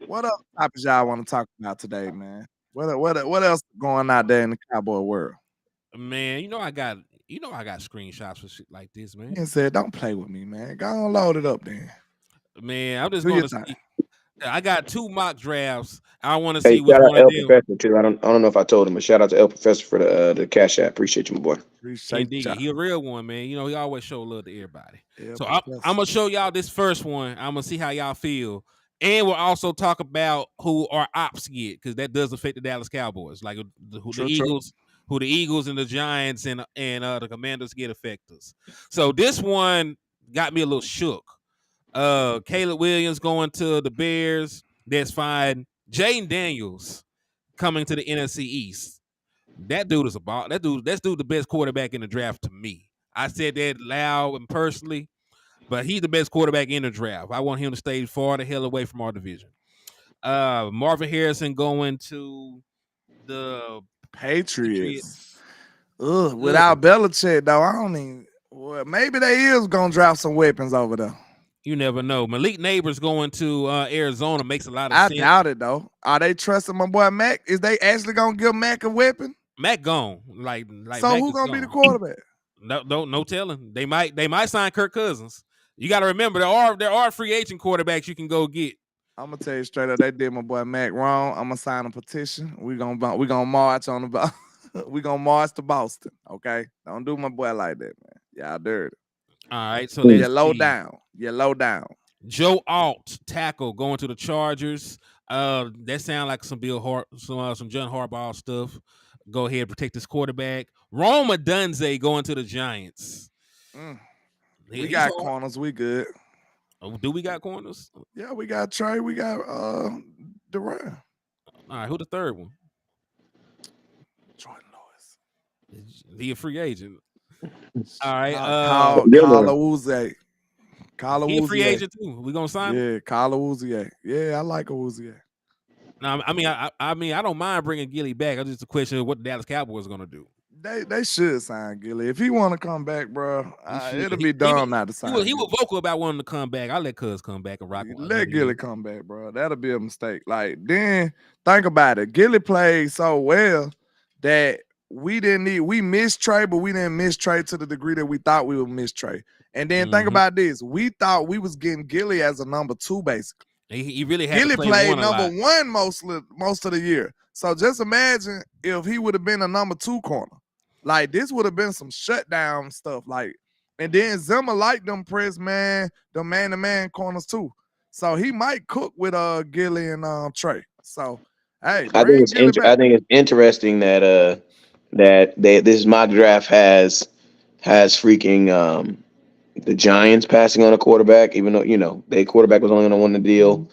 what other topics y'all want to talk about today, man? What else going out there in the Cowboy world? Man, you know I got You know I got screenshots for shit like this, man. And said, "Don't play with me, man. Go on, load it up, then. Man, I'm just Do going your to thing." see. I got 2 mock drafts. I want to Hey, see which shout out one of El them. Professor too. I don't know if I told him, but shout out to El Professor for the Cash App. Appreciate you, my boy. Appreciate Indeed, he a real one, man. You know, he always show love to everybody. Yeah, So I'm gonna show y'all this first one. I'm gonna see how y'all feel, and we'll also talk about who our ops get because that does affect the Dallas Cowboys, like who the Eagles, who the Eagles and the Giants and the Commanders get affected. So this one got me a little shook. Caleb Williams going to the Bears. That's fine. Jaden Daniels coming to the NFC East. That dude is a ball. That's the best quarterback in the draft to me. I said that loud and personally, but he's the best quarterback in the draft. I want him to stay far the hell away from our division. Marvin Harrison going to the Patriots. Without Belichick, though, I don't even. Well, maybe they is gonna drop some weapons over there. You never know. Malik Neighbors going to Arizona makes a lot of I sense. doubt it though. Are they trusting my boy Mac? Is they actually gonna give Mac a weapon? Mac gone. Like so Mac who is gonna be gone. the quarterback? No telling. They might sign Kirk Cousins. You got to remember there are free agent quarterbacks you can go get. I'm gonna tell you straight up, they did my boy Mac wrong. I'm gonna sign a petition. We gonna march on the we gonna march to Boston. Okay, don't do my boy like that, man. Y'all dirty. All right, so let's low see. down. You're low down. Joe Alt, tackle, going to the Chargers. That sound like some some John Harbaugh stuff. Go ahead, protect this quarterback. Roma Dunze going to the Giants. We got corners. We good. Oh, do we got corners? Yeah, we got Trey. We got Durant. All right, who the third one? Jordan Lewis. He a free agent. All right. Kyle Uzi. He a free agent too. We gonna sign him? Yeah, Kyle Uzi. Yeah, I like Uzi. No, I mean, I don't mind bringing Gilly back. It's just a question of what the Dallas Cowboys are gonna do. They should sign Gilly if he want to come back, bro. It'll be dumb not to sign. He was vocal about wanting to come back. I'll let Cuz come back and rock. Let Gilly come back, bro. That'll be a mistake. Like then, think about it. Gilly played so well that we missed Trey, but we didn't miss Trey to the degree that we thought we would miss Trey. And then think about this: we thought we was getting Gilly as a number 2, basically. He really had Gilly to play played number 1 most of the year. So just imagine if he would have been a number 2 corner. Like this would have been some shutdown stuff. Like, and then Zimmer liked them press man, the man-to-man corners too. So he might cook with Gilly and Trey. So hey, I think it's interesting that this mock draft has freaking the Giants passing on a quarterback, even though their quarterback was only going to win the deal.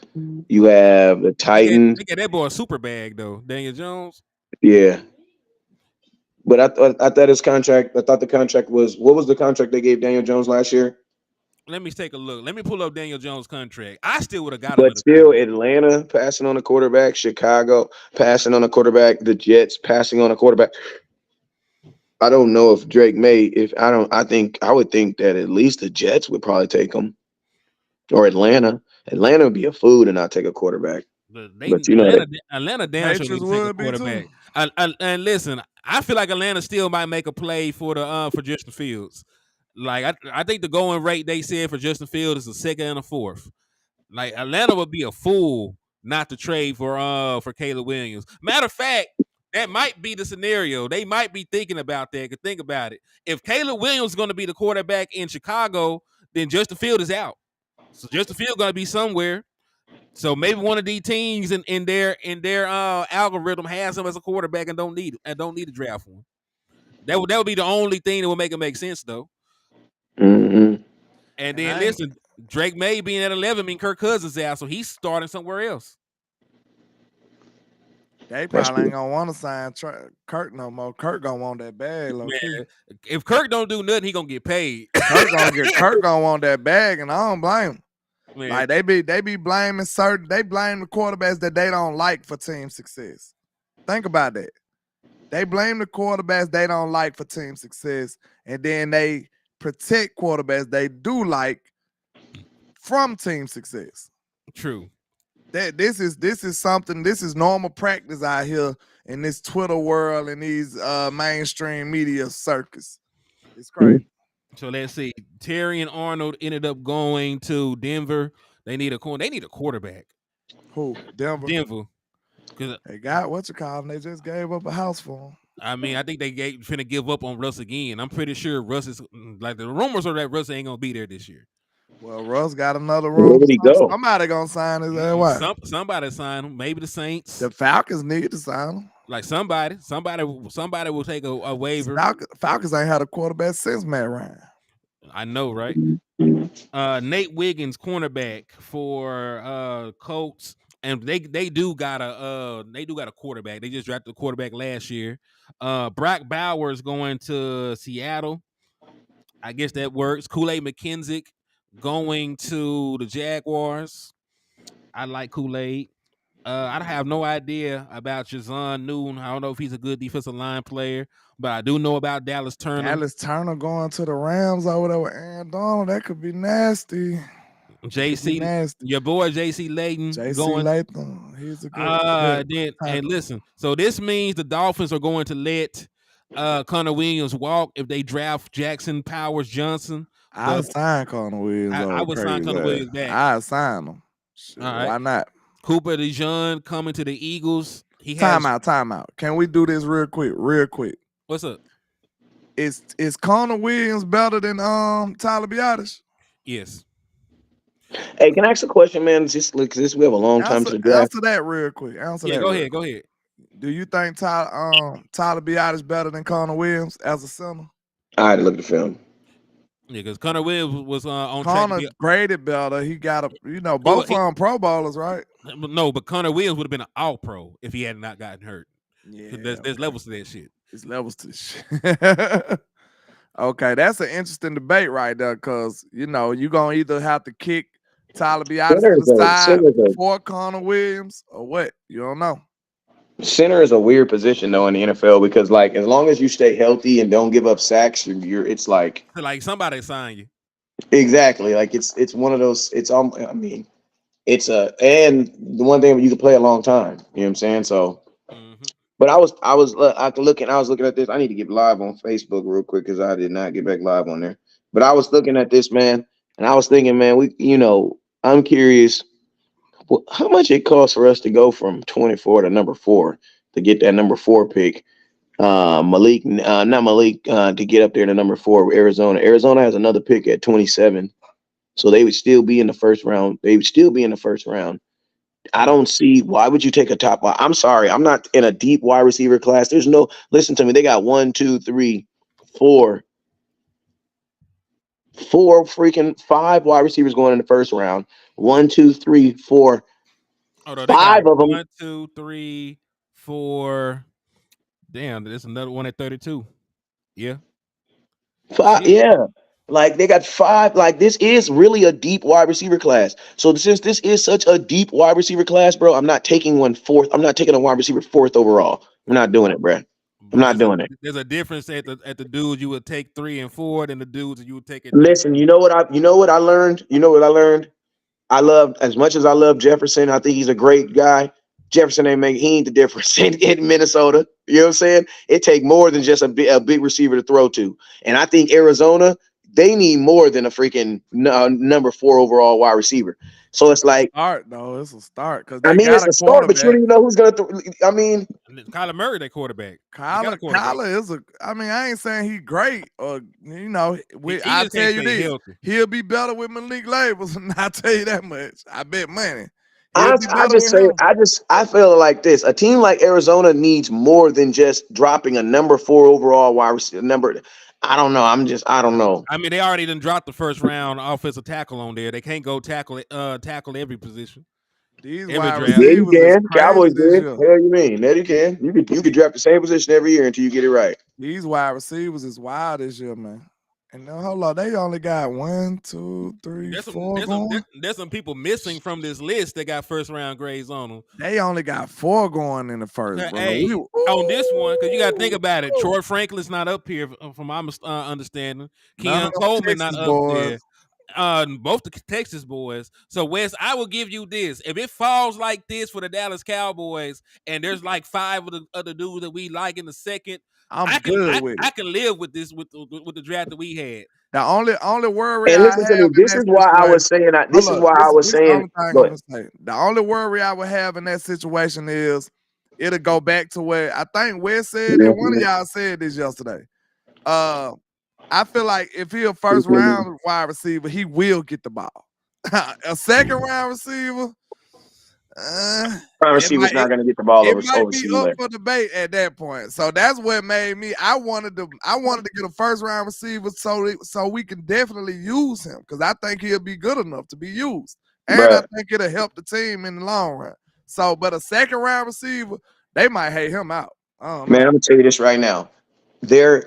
You have the Titans. They got that boy a super bag though, Daniel Jones. Yeah. But I thought his contract. I thought the contract was what was the contract they gave Daniel Jones last year? Let me take a look. Let me pull up Daniel Jones' contract. I still would have got him. But still, Atlanta passing on a quarterback, Chicago passing on a quarterback, the Jets passing on a quarterback. I don't know if Drake may. I would think that at least the Jets would probably take him, or Atlanta. Atlanta would be a fool to not take a quarterback. Atlanta damn sure would take a quarterback. And listen, I feel like Atlanta still might make a play for Justin Fields. Like I think the going rate they said for Justin Fields is a 2nd and a 4th. Like Atlanta would be a fool not to trade for Caleb Williams. Matter of fact, that might be the scenario. They might be thinking about that. Cause think about it. If Caleb Williams is going to be the quarterback in Chicago, then Justin Fields is out. So Justin Fields going to be somewhere. So maybe one of these teams in their algorithm has him as a quarterback and don't need to draft one. That would be the only thing that would make it make sense though. Mm-hmm. And then listen, Drake May being at 11 mean Kirk Cousins out, so he's starting somewhere else. They probably ain't gonna want to sign Kirk no more. Kirk gonna want that bag. If Kirk don't do nothing, he gonna get paid. Kirk gonna want that bag, and I don't blame him. Man. Like they be blaming they blame the quarterbacks that they don't like for team success. Think about that. They blame the quarterbacks they don't like for team success, and then they protect quarterbacks they do like from team success. True. This is something. This is normal practice out here in this Twitter world and these mainstream media circus. It's crazy. So let's see. Terry and Arnold ended up going to Denver. They need a quarterback. Who? Denver. Denver. Because They got what you call them. They just gave up a house for him. I mean, I think they finna give up on Russ again. I'm pretty sure Russ is like the rumors are that Russ ain't gonna be there this year. Well, Russ got another Where room. would he go? Somebody gonna sign his ass. Why? Somebody sign him. Maybe the Saints. The Falcons need to sign him. Like somebody will take a waiver. Falcons ain't had a quarterback since Matt Ryan. I know, right? Nate Wiggins, cornerback for Colts, and they do got a quarterback. They just drafted a quarterback last year. Brock Bowers going to Seattle. I guess that works. Kool-Aid McKenzie going to the Jaguars. I like Kool-Aid. I have no idea about Jazon Newton. I don't know if he's a good defensive line player, but I do know about Dallas Turner. Dallas Turner going to the Rams over there with Aaron Donald. That could be nasty. Your boy JC Layton. Latham. He's a good. And listen, so this means the Dolphins are going to let Connor Williams walk if they draft Jackson Powers Johnson. I'll sign Connor Williams. I would sign Connor Williams back. I'll sign him. All right. Why not? Cooper DeJean coming to the Eagles. Time out. Can we do this real quick? What's up? Is Connor Williams better than Tyler Biadasz? Yes. Hey, can I ask a question, man? Just look, we have a long time to the draft. Answer that real quick. Go ahead. Do you think Tyler Biadasz better than Connor Williams as a center? I had to look at the film. Yeah, because Connor Williams was on Connor track. graded better. He got both of them Pro Bowlers, right? No, but Connor Williams would have been an All-Pro if he had not gotten hurt. Yeah, there's levels to that shit. There's levels to shit. Okay, that's an interesting debate right there, because you're gonna either have to kick Tyler Biadasz to the side for Connor Williams or what? You don't know. Center is a weird position though in the NFL because, like, as long as you stay healthy and don't give up sacks, it's like somebody sign you. Exactly, like it's one of those. And the one thing you can play a long time. You know what I'm saying? So, but I was looking at this. I need to get live on Facebook real quick because I did not get back live on there. But I was looking at this, man, and I was thinking, man, I'm curious. How much it costs for us to go from 24 to number 4 to get that number 4 pick? Malik to get up there to number 4. Arizona has another pick at 27, so they would still be in the first round. I don't see why would you take a top. I'm sorry, I'm not in a deep wide receiver class. Listen to me. They got 1, 2, 3, 4 freaking 5 wide receivers going in the first round. 1, 2, 3, 4. Oh, no, 5 of them. 1, 2, 3, 4. Damn, there's another one at 32. Yeah. 5. Yeah. Like they got 5. Like this is really a deep wide receiver class. So since this is such a deep wide receiver class, bro, I'm not taking one fourth. I'm not taking a wide receiver 4th overall. I'm not doing it, bro. I'm not doing it. There's a difference at the dudes you would take 3 and 4 than the dudes you would take at. Listen, you know what I learned? I love, as much as I love Jefferson, I think he's a great guy. Jefferson he ain't the difference in Minnesota. You know what I'm saying? It take more than just a big receiver to throw to. And I think Arizona, they need more than a freaking number 4 overall wide receiver. So it's like it's a start because it's a start, but you don't even know who's gonna throw. Kyler Murray, that quarterback. Kyler is I ain't saying he's great, or I tell you this, healthy. He'll be better with Malik Labels, and I tell you that much. I bet money. I feel like this. A team like Arizona needs more than just dropping a number 4 overall wide receiver number. I don't know. I don't know. I mean, they already done dropped the first round offensive tackle on there. They can't go tackle every position. These yeah, you can. Cowboys did. Hell, you mean? Yeah, you can. You could draft the same position every year until you get it right. These wide receivers is wild this year, man. And now, hold on, they only got 1, 2, 3, 4 going. There's some people missing from this list that got first round grades on them. They only got 4 going in the first. Hey, on this one, because you got to think about it. Troy Franklin's not up here, from my understanding. Keon Coleman not up there. Both the Texas boys. So Wes, I will give you this: if it falls like this for the Dallas Cowboys, and there's like 5 of the other dudes that we like in the second, I'm good with I it. can live with this with the draft that we had. The only worry And I listen to me. have in This that is why I situation. was saying. This Hold is up, why I was this the saying. only thing I'm Go ahead. gonna say. The only worry I would have in that situation is it'll go back to where I think Wes said that one of y'all said this yesterday. I feel like if he a first round wide receiver, he will get the ball. A second round receiver, Prime it receiver's might not going to get the ball it over might be CeeDee up Lamb. for debate at that point. So that's what made me. I wanted to get a first round receiver so we can definitely use him because I think he'll be good enough to be used, and I Bruh. think it'll help the team in the long run. So, but a second round receiver, they might hate him out. I don't Man, I'm know. gonna tell you this right now. There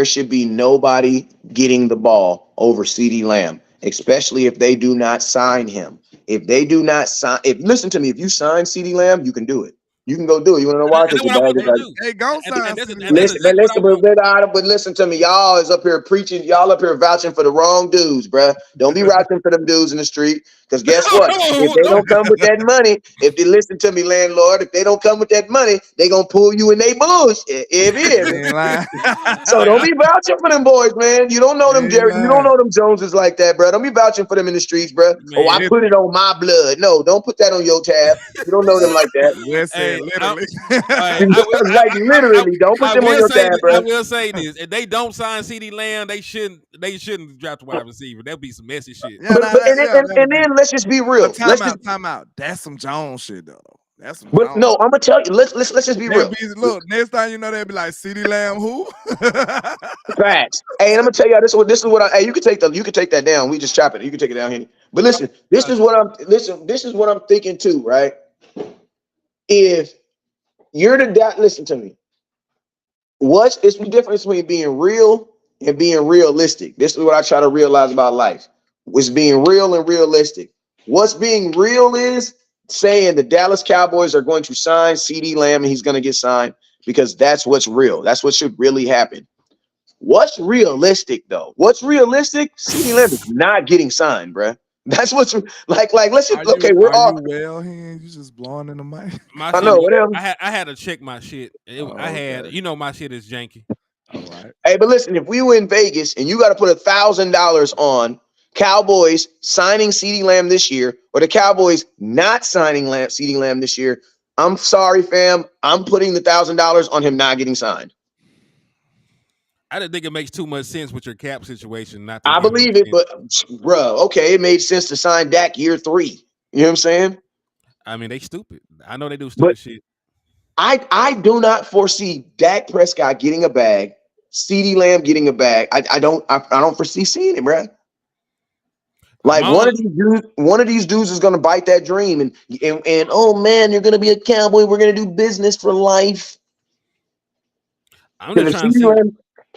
should be nobody getting the ball over CeeDee Lamb, especially if they do not sign him. If they do not sign, listen to me, if you sign CeeDee Lamb, you can do it. You can go do it. You want to know why? And Because that's your what I bag want is them to like. do. They gon' sign And CeeDee that's Lamb. Listen, but exactly what I listen, want. but listen to me. Y'all is up here preaching. Y'all up here vouching for the wrong dudes, bruh. Don't be vouching for them dudes in the street. Because guess what? If they don't come with that money, if they listen to me, landlord, if they don't come with that money, they gonna pull you in they bullshit. If you hear me. Ain't lying. So don't be vouching for them boys, man. You don't know them, Ain't Jerry. You don't lying. know them Joneses like that, bro. Don't be vouching for them in the streets, bro. Oh, I Man, put it on my blood. No, don't put that on your tab. You don't know them like that. Wes said hey, literally. Like literally, don't put them on your tab, I bro. will say this: if they don't sign CD Lamb, they shouldn't draft a wide receiver. That'd be some messy shit. Yeah, nah, And then let's just be but real. time out. That's some Jones shit though. That's some But Jones. no, I'm gonna tell you. Let's just be They'll real. be look, next time you know they'll be like CeeDee Lamb who? Facts. Hey, and I'm gonna tell y'all this is what I. Hey, you can take that down. We just chop it. You can take it down, Henny. But listen, this is what I'm thinking too, right? If you're the dot, listen to me. It's the difference between being real and being realistic. This is what I try to realize about life. Was being real and realistic. What's being real is saying the Dallas Cowboys are going to sign CeeDee Lamb and he's going to get signed because that's what's real. That's what should really happen. What's realistic though? What's realistic? CeeDee Lamb is not getting signed, bruh. That's what's like. Let's just we're Are all. you well here? You just blowing in the mic. My I shit, know whatever. I had to check my shit. I had, Okay. my shit is janky. All right. Hey, but listen, if we were in Vegas and you got to put $1,000 on Cowboys signing CeeDee Lamb this year, or the Cowboys not signing CeeDee Lamb this year, I'm sorry, fam. I'm putting the $1,000 on him not getting signed. I didn't think it makes too much sense with your cap situation not to I give him believe an it, but bro, okay, it made sense to sign Dak year 3. You know what I'm saying? I mean, they stupid. I know they do But stupid shit. I do not foresee Dak Prescott getting a bag, CeeDee Lamb getting a bag. I don't foresee seeing it, bro. Like one of these dudes is gonna bite that dream and oh man, you're gonna be a Cowboy. We're gonna do business for life. I'm just trying to see.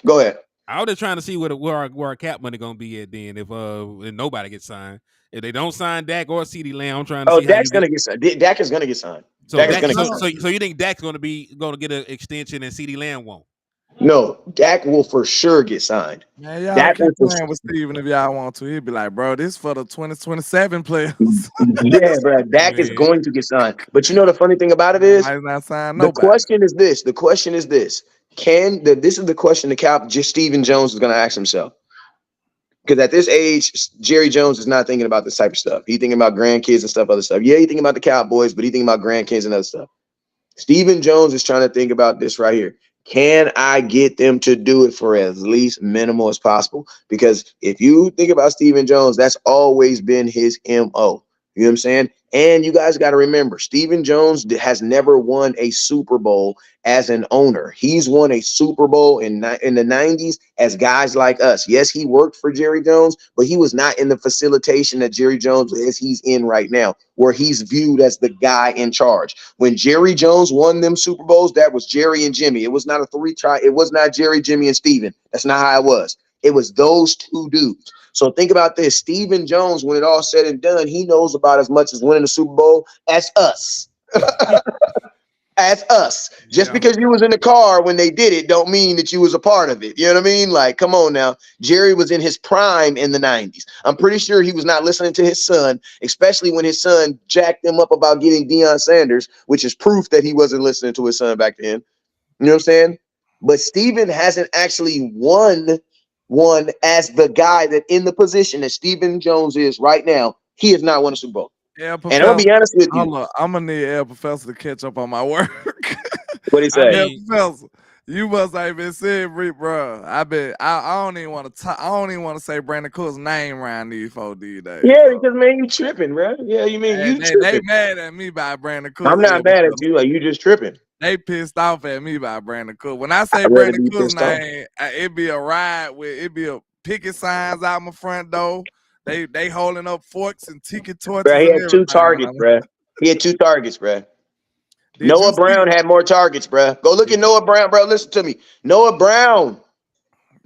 Go ahead. I was just trying to see where our cap money gonna be at then if nobody gets signed. If they don't sign Dak or CeeDee Lamb, I'm trying to see how Dak's gonna get signed. Dak is gonna get signed. So you think Dak's gonna get an extension and CeeDee Lamb won't? No, Dak will for sure get signed. Man, y'all Dak keep playing with Steven if y'all want to. He'd be like, bro, this for the 2027 players. Yeah, bro. Dak is going to get signed. But you know the funny thing about it is Might not sign the nobody. question is this. The question is this. This is the question just Stephen Jones is gonna ask himself. Because at this age, Jerry Jones is not thinking about this type of stuff. He's thinking about grandkids and stuff, other stuff. Yeah, he's thinking about the Cowboys, but he's thinking about grandkids and other stuff. Stephen Jones is trying to think about this right here. Can I get them to do it for as least minimal as possible? Because if you think about Stephen Jones, that's always been his MO. You know what I'm saying? And you guys got to remember, Stephen Jones has never won a Super Bowl as an owner. He's won a Super Bowl in the 90s as guys like us. Yes, he worked for Jerry Jones, but he was not in the facilitation that Jerry Jones is he's in right now, where he's viewed as the guy in charge. When Jerry Jones won them Super Bowls, that was Jerry and Jimmy. It was not a three-try. It was not Jerry, Jimmy, and Steven. That's not how it was. It was those two dudes. So think about this. Stephen Jones, when it all said and done, he knows about as much as winning the Super Bowl as us. As us. Just because you was in the car when they did it don't mean that you was a part of it. You know what I mean? Like, come on now. Jerry was in his prime in the 90s. I'm pretty sure he was not listening to his son, especially when his son jacked him up about getting Deion Sanders, which is proof that he wasn't listening to his son back then. You know what I'm saying? but Steven hasn't actually won one as the guy that in the position that Stephen Jones is right now. He has not won a Super Bowl. Yeah, And I'm gonna be honest with you. Hold on, I'm gonna need El Professor to catch up on my work. What he say? El Professor, you must ain't been saying, bro. I don't even want to I don't even want to say Brandon Cook's name around these folks these days. Yeah, because man, you tripping, bro. Yeah, you mean you tripping. They mad at me by Brandon Cook. I'm not mad at you. Like, you just tripping. They pissed off at me by Brandon Cook. When I say Brandon Cook's name, it be a ride with it be a picket signs out my front door. They holding up forks and tiki torches. Bro, he had 2 targets, bro. He had 2 targets, bro. Noah Brown had more targets, bro. Go look at Noah Brown, bro. Listen to me. Noah Brown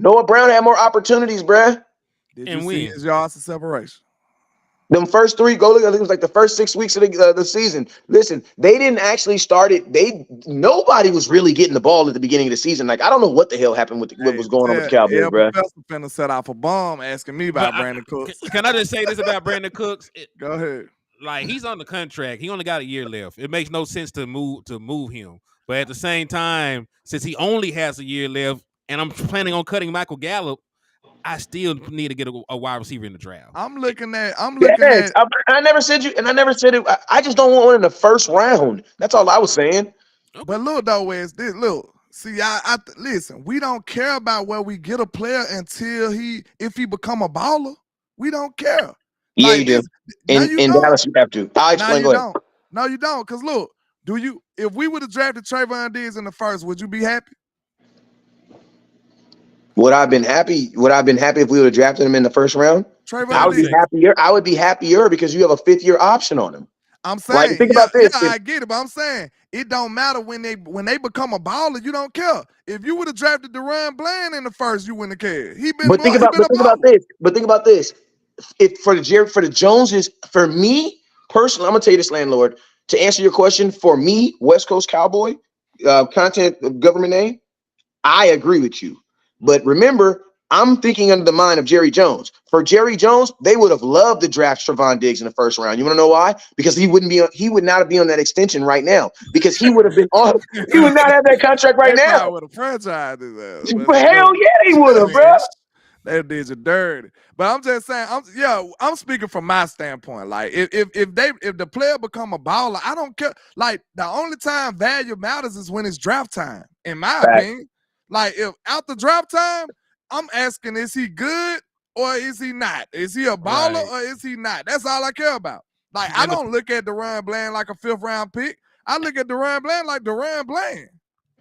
had more opportunities, bro. Did you see his yards of separation? Them first 3, go look. I think it was like the first 6 weeks of the season. Listen, they didn't actually start it. Nobody was really getting the ball at the beginning of the season. Like, I don't know what the hell happened with what was going on with the Cowboys, bro. Professor finna set off a bomb asking me about Brandon Cooks. Can I just say this about Brandon Cooks? Go ahead. Like, he's on the contract. He only got a year left. It makes no sense to move him. But at the same time, since he only has a year left, and I'm planning on cutting Michael Gallup, I still need to get a wide receiver in the draft. I'm looking at. I never said you, and I never said it. I just don't want one in the first round. That's all I was saying. Okay. But look though, Wes, look. See, listen. We don't care about where we get a player until if he become a baller. We don't care. Yeah, like, you do. In Dallas, you have to. I'll explain. No, you don't. No, you don't. Because look, if we would have drafted Trayvon Diggs in the first, would you be happy? Would I have been happy? Would I have been happy if we would have drafted him in the first round? I would be happier. I would be happier because you have a 5th-year option on him. I'm saying, like, think about this. I get it, but I'm saying it don't matter when they become a baller. You don't care. If you would have drafted Deron Bland in the first, you wouldn't have cared. But think about this. If for the Joneses, for me personally, I'm gonna tell you this, landlord. To answer your question, for me, West Coast Cowboy, content government name, I agree with you. But remember, I'm thinking under the mind of Jerry Jones. For Jerry Jones, they would have loved to draft Trayvon Diggs in the first round. You want to know why? Because he would not be on that extension right now. Because he would have been on. He would not have that contract right now. Would have franchised his ass. Hell yeah, he would have, bro. They did you dirty. But I'm just saying, I'm speaking from my standpoint. Like, if the player become a baller, I don't care. Like, the only time value matters is when it's draft time, in my opinion. Like, if after draft time, I'm asking, is he good or is he not? Is he a baller or is he not? That's all I care about. Like, I don't look at Deron Bland like a 5th-round pick. I look at Deron Bland like Deron Bland.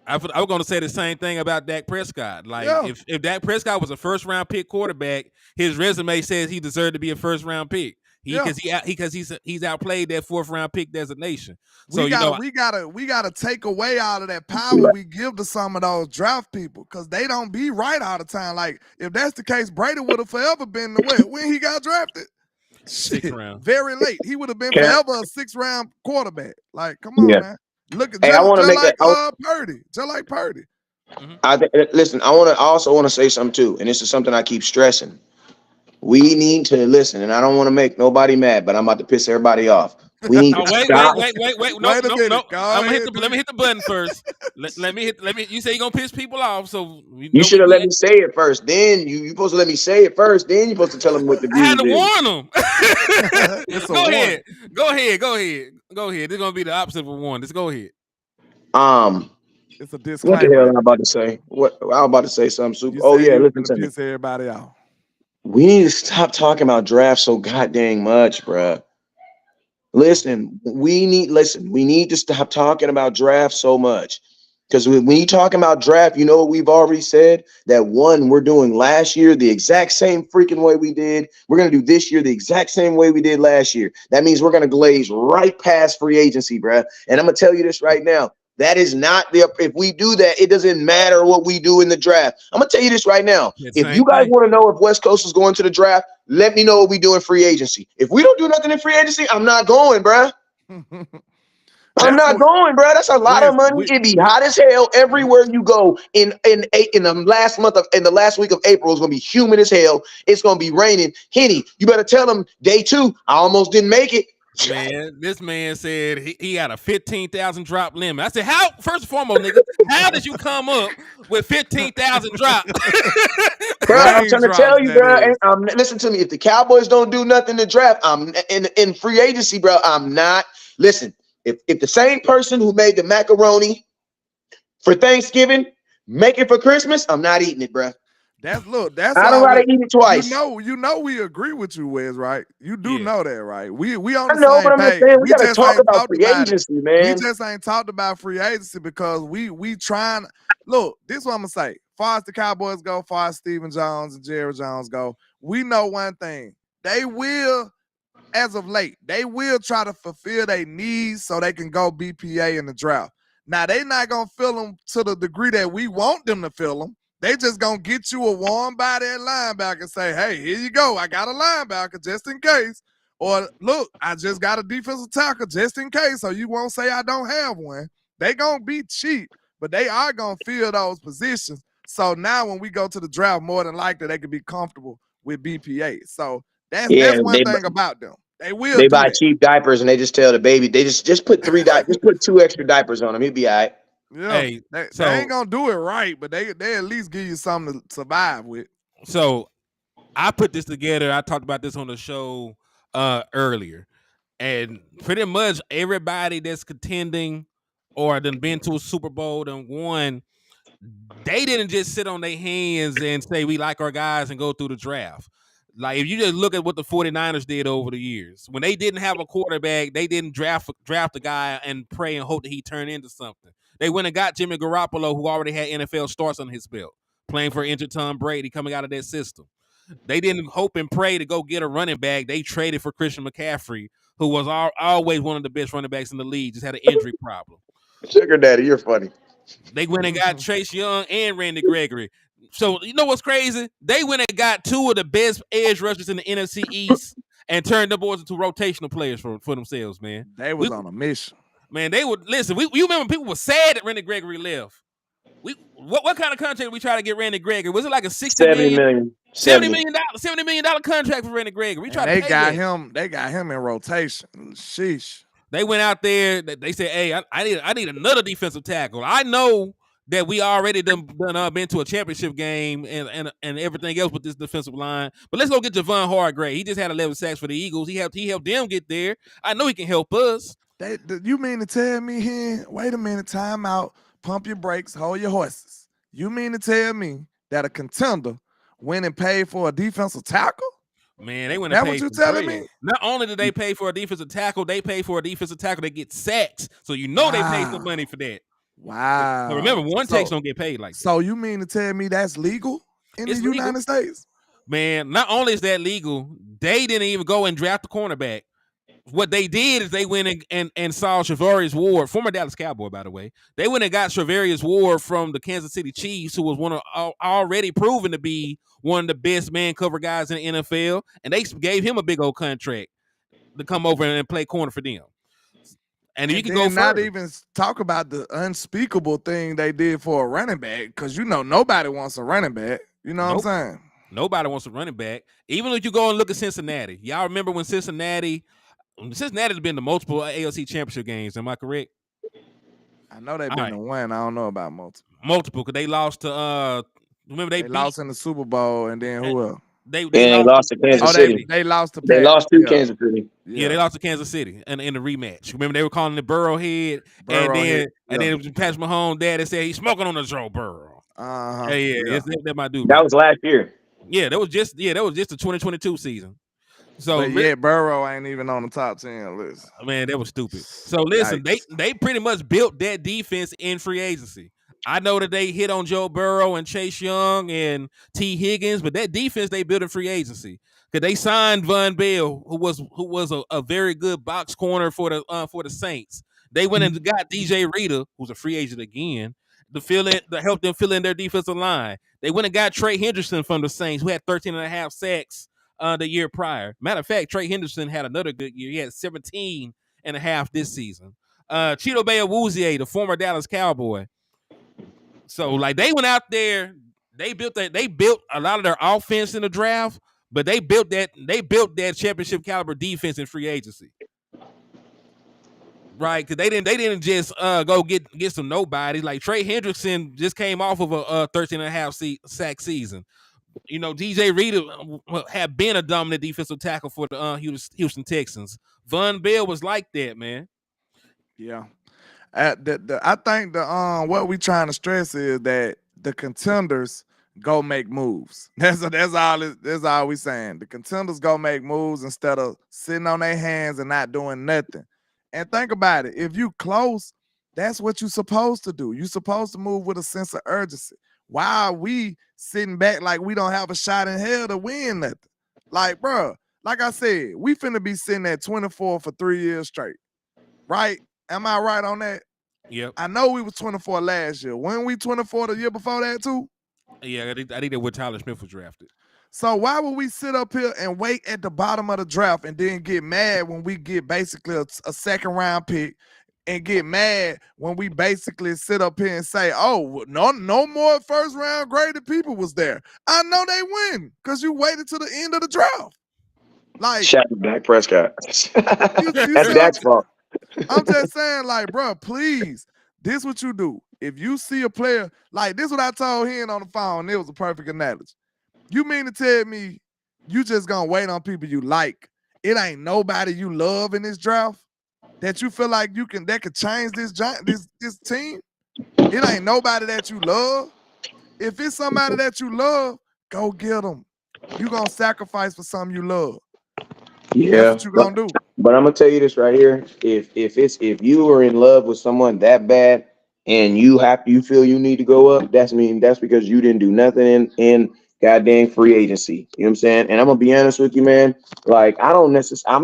I was going to say the same thing about Dak Prescott. Like, if Dak Prescott was a 1st-round pick quarterback, his resume says he deserved to be a 1st-round pick. Because he's outplayed that 4th-round pick designation. So we gotta take away all of that power we give to some of those draft people because they don't be right all the time. Like, if that's the case, Brady would have forever been the way when he got drafted. 6th round, very late. He would have been forever a 6th-round quarterback. Like, come on, man. Look at Purdy, just like Purdy. Listen, I also want to say something too, and this is something I keep stressing. We need to listen, and I don't want to make nobody mad, but I'm about to piss everybody off. We need to stop. Wait. No. Let me hit the button first. Let me. You say you're gonna piss people off, so you should have let me say it first. Then you supposed to let me say it first. Then you're supposed to tell them what to do. I had to warn them. Go ahead. This is gonna be the opposite of a warn. Just go ahead. It's a disclaimer. What the hell am I about to say? I'm about to say something super. Listen to me. Piss everybody off. We need to stop talking about drafts so goddamn much, bruh. Listen, we need to stop talking about drafts so much. Because when you talking about draft, you know what we've already said? That we're doing last year the exact same freaking way we did. We're going to do this year the exact same way we did last year. That means we're going to glaze right past free agency, bruh. And I'm going to tell you this right now. That is not if we do that, it doesn't matter what we do in the draft. I'm going to tell you this right now. If you guys want to know if West Coast is going to the draft, let me know what we do in free agency. If we don't do nothing in free agency, I'm not going, bruh. I'm not going, bruh. That's a lot of money. It'd be hot as hell everywhere you go. In the last week of April, it's going to be humid as hell. It's going to be raining. Henny, you better tell them day 2, I almost didn't make it. Man, this man said he had a 15,000 drop limit. I said, how? First and foremost, nigga, how did you come up with 15,000 drop? Bro, I'm Range trying to drops, tell you, that bro. is. And listen to me. If the Cowboys don't do nothing to draft, I'm in free agency, bro. I'm not. Listen, if the same person who made the macaroni for Thanksgiving make it for Christmas, I'm not eating it, bro. That's I don't all gotta eat it twice. you know we agree with you, Wes, right? You do Yeah. know that, right? We on I the know, same but I'm just page. saying we We gotta just talk ain't about talked free about it. agency, We man. just ain't talked about free agency because we trying. Look, this is what I'm gonna say. Far as the Cowboys go, far as Stephen Jones and Jerry Jones go, we know one thing. They will, as of late, they will try to fulfill their needs so they can go BPA in the draft. Now, they not going to fill them to the degree that we want them to fill them. They just going to get you a warm body at linebacker and say, hey, here you go. I got a linebacker just in case. Or, look, I just got a defensive tackle just in case, so you won't say I don't have one. They going to be cheap, but they are going to fill those positions. So now when we go to the draft, more than likely they could be comfortable with BPA. So that's one thing about them. They will They do buy that. cheap diapers and they just tell the baby they just put just put 2 extra diapers on him. He'll be all right. Yeah, Hey, they so ain't gonna do it right, but they at least give you something to survive with. so I put this together. I talked about this on the show earlier, and pretty much everybody that's contending or done been to a Super Bowl and won, they didn't just sit on their hands and say we like our guys and go through the draft. Like if you just look at what the 49ers did over the years, when they didn't have a quarterback, they didn't draft a guy and pray and hope that he turned into something. They went and got Jimmy Garoppolo, who already had NFL starts on his belt, playing for injured Tom Brady coming out of that system. They didn't hope and pray to go get a running back. They traded for Christian McCaffrey, who was always one of the best running backs in the league, just had an injury problem. Sugar daddy, you're funny. They went and got Chase Young and Randy Gregory. So you know what's crazy? They went and got 2 of the best edge rushers in the NFC East and turned the boys into rotational players for themselves, man. They was on a mission. Man, they would listen. You remember people were sad that Randy Gregory left. What kind of contract we try to get Randy Gregory? Was it like a $70 million $70 million contract for Randy Gregory? We tried to pay that. They got him in rotation. Sheesh. They went out there. They said, "Hey, I need another defensive tackle." I know that we already been to a championship game and everything else with this defensive line. But let's go get Javon Hargrave. He just had 11 sacks for the Eagles. He helped them get there. I know he can help us. You mean to tell me here? Wait a minute, time out. Pump your brakes, hold your horses. You mean to tell me that a contender went and paid for a defensive tackle? Man, they went and paid. That what you telling me? Not only did they pay for a defensive tackle, they paid for a defensive tackle that gets sacks. So you know they paid some money for that. Wow. But remember, one takes don't get paid like that. So you mean to tell me that's legal in the United States? Man, not only is that legal, they didn't even go and draft the cornerback. What they did is they went and saw Charvarius Ward, former Dallas Cowboy, by the way. They went and got Charvarius Ward from the Kansas City Chiefs, who was already proven to be one of the best man cover guys in the NFL, and they gave him a big old contract to come over and play corner for them. And you can go not further. even talk about the unspeakable thing they did for a running back, because you know nobody wants a running back. You know what I'm saying? Nobody wants a running back. Even if you go and look at Cincinnati, y'all remember when Cincinnati's been to multiple AFC championship games. Am I correct? I know they've been to one. I don't know about multiple. Multiple, because they lost to remember they lost in the Super Bowl, and then who else? They lost to Kansas City. They lost to They lost to Kansas City. Yeah, they lost to Kansas City in the rematch. Remember they were calling it Burrowhead, and then Patrick Mahomes' dad said he's smoking on the Joe Burrow. That my dude. That was last year. Yeah, that was just the 2022 season. So Burrow ain't even on the top 10 list. Man, that was stupid. So listen, they pretty much built that defense in free agency. I know that they hit on Joe Burrow and Chase Young and T. Higgins, but that defense they built in free agency because they signed Von Bell, who was a very good box corner for the Saints. They went and got DJ Reader, who's a free agent again, to help them fill in their defensive line. They went and got Trey Henderson from the Saints, who had 13.5 sacks the year prior. Matter of fact, Trey Henderson had another good year. He had 17.5 this season. Cheeto Bay-Awuzie, the former Dallas Cowboy. So like they went out there, they built a lot of their offense in the draft, but they built that championship caliber defense in free agency. Right, because they didn't just go get some nobodies. Like Trey Hendrickson just came off of a 13.5 sack season. You know, DJ Reader had been a dominant defensive tackle for the Houston Texans. Von Bell was like that, man. Yeah. I think what we trying to stress is that the contenders go make moves. That's all we saying. The contenders go make moves instead of sitting on their hands and not doing nothing. And think about it. If you close, that's what you're supposed to do. You're supposed to move with a sense of urgency. Why are we sitting back like we don't have a shot in hell to win nothing? Like, bro, like I said, we finna be sitting at 24 for 3 years straight. Right? Am I right on that? Yep. I know we was 24 last year. When we 24 the year before that too? Yeah, I think that when Tyler Smith was drafted. So why would we sit up here and wait at the bottom of the draft and then get mad when we get basically a second round pick and get mad when we basically sit up here and say, oh, no more first round graded people was there. I know they win because you waited to the end of the draft. Like, shout out to Dak Prescott. you That's Dak's fault. I'm just saying, like, bro, please, this what you do. If you see a player, like this what I told him on the phone, it was a perfect analogy. You mean to tell me you just gonna wait on people you like? It ain't nobody you love in this draft that you feel like that could change this team? It ain't nobody that you love. If it's somebody that you love, go get them. You gonna sacrifice for something you love. Yeah, that's what you gonna do. But I'm gonna tell you this right here: if you are in love with someone that bad and you feel you need to go up, that's because you didn't do nothing in goddamn free agency. You know what I'm saying? And I'm gonna be honest with you, man. Like I'm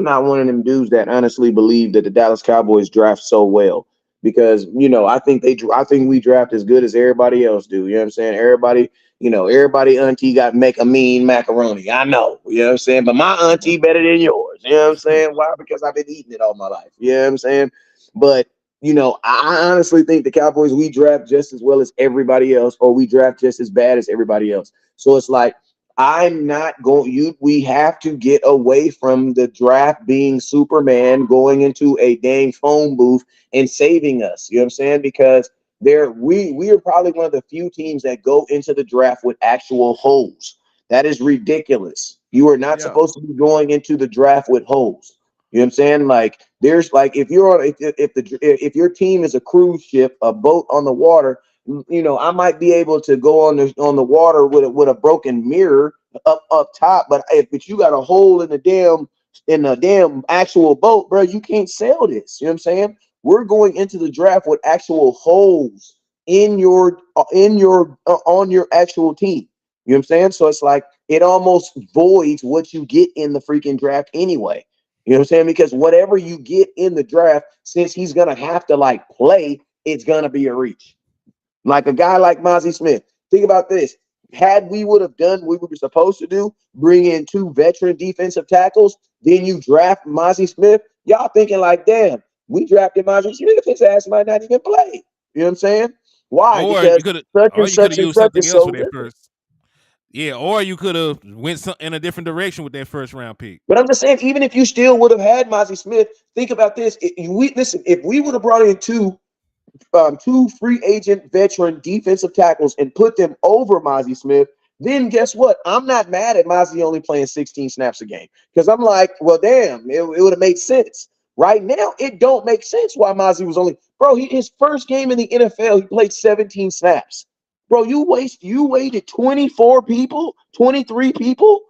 not one of them dudes that honestly believe that the Dallas Cowboys draft so well because I think we draft as good as everybody else do. You know what I'm saying? Everybody auntie got make a mean macaroni. I know, you know what I'm saying? But my auntie better than yours. You know what I'm saying? Why? Because I've been eating it all my life. You know what I'm saying? But I honestly think the Cowboys, we draft just as well as everybody else, or we draft just as bad as everybody else. So it's like, we have to get away from the draft being Superman going into a dang phone booth and saving us. You know what I'm saying? Because we are probably one of the few teams that go into the draft with actual holes. That is ridiculous. You are not supposed to be going into the draft with holes. You know what I'm saying? Like there's like if your team is a cruise ship, a boat on the water, I might be able to go on the water with a broken mirror up top, but if you got a hole in the damn actual boat, bro, you can't sail this. You know what I'm saying? We're going into the draft with actual holes on your actual team. You know what I'm saying? So it's like it almost voids what you get in the freaking draft anyway. You know what I'm saying? Because whatever you get in the draft, since he's gonna have to play, it's gonna be a reach. Like a guy like Mozzie Smith. Think about this. Had we would have done what we were supposed to do, bring in 2 veteran defensive tackles, then you draft Mozzie Smith, y'all thinking like, damn, we drafted Mozzie Smith, his ass might not even play. You know what I'm saying? Why? Or because you could such have and used such something is else so for that different. first. Yeah, or you could have went in a different direction with that first round pick. But I'm just saying, even if you still would have had Mozzie Smith, think about this. If we would have brought in two free agent veteran defensive tackles and put them over Mozzie Smith, then guess what? I'm not mad at Mozzie only playing 16 snaps a game because I'm like, well, damn, it would have made sense. Right now, it don't make sense why Mozzie was only his first game in the NFL, he played 17 snaps. Bro, you waited 24 people, 23 people.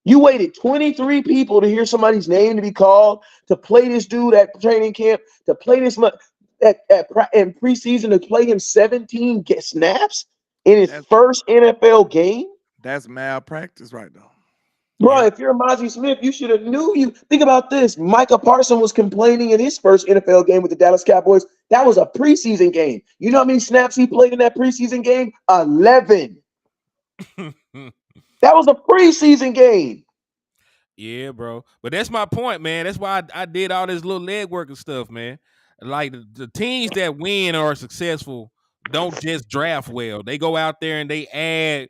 You waited 23 people to hear somebody's name to be called, to play this dude at training camp, to play this in preseason, to play him 17 snaps in his first NFL game. That's malpractice right now. Bro, if you're Mozzie Smith, you should have knew. Think about this. Micah Parsons was complaining in his first NFL game with the Dallas Cowboys. That was a preseason game. You know how many snaps he played in that preseason game? 11. That was a preseason game. Yeah, bro. But that's my point, man. That's why I did all this little leg work and stuff, man. Like the teams that win or are successful don't just draft well. They go out there and they add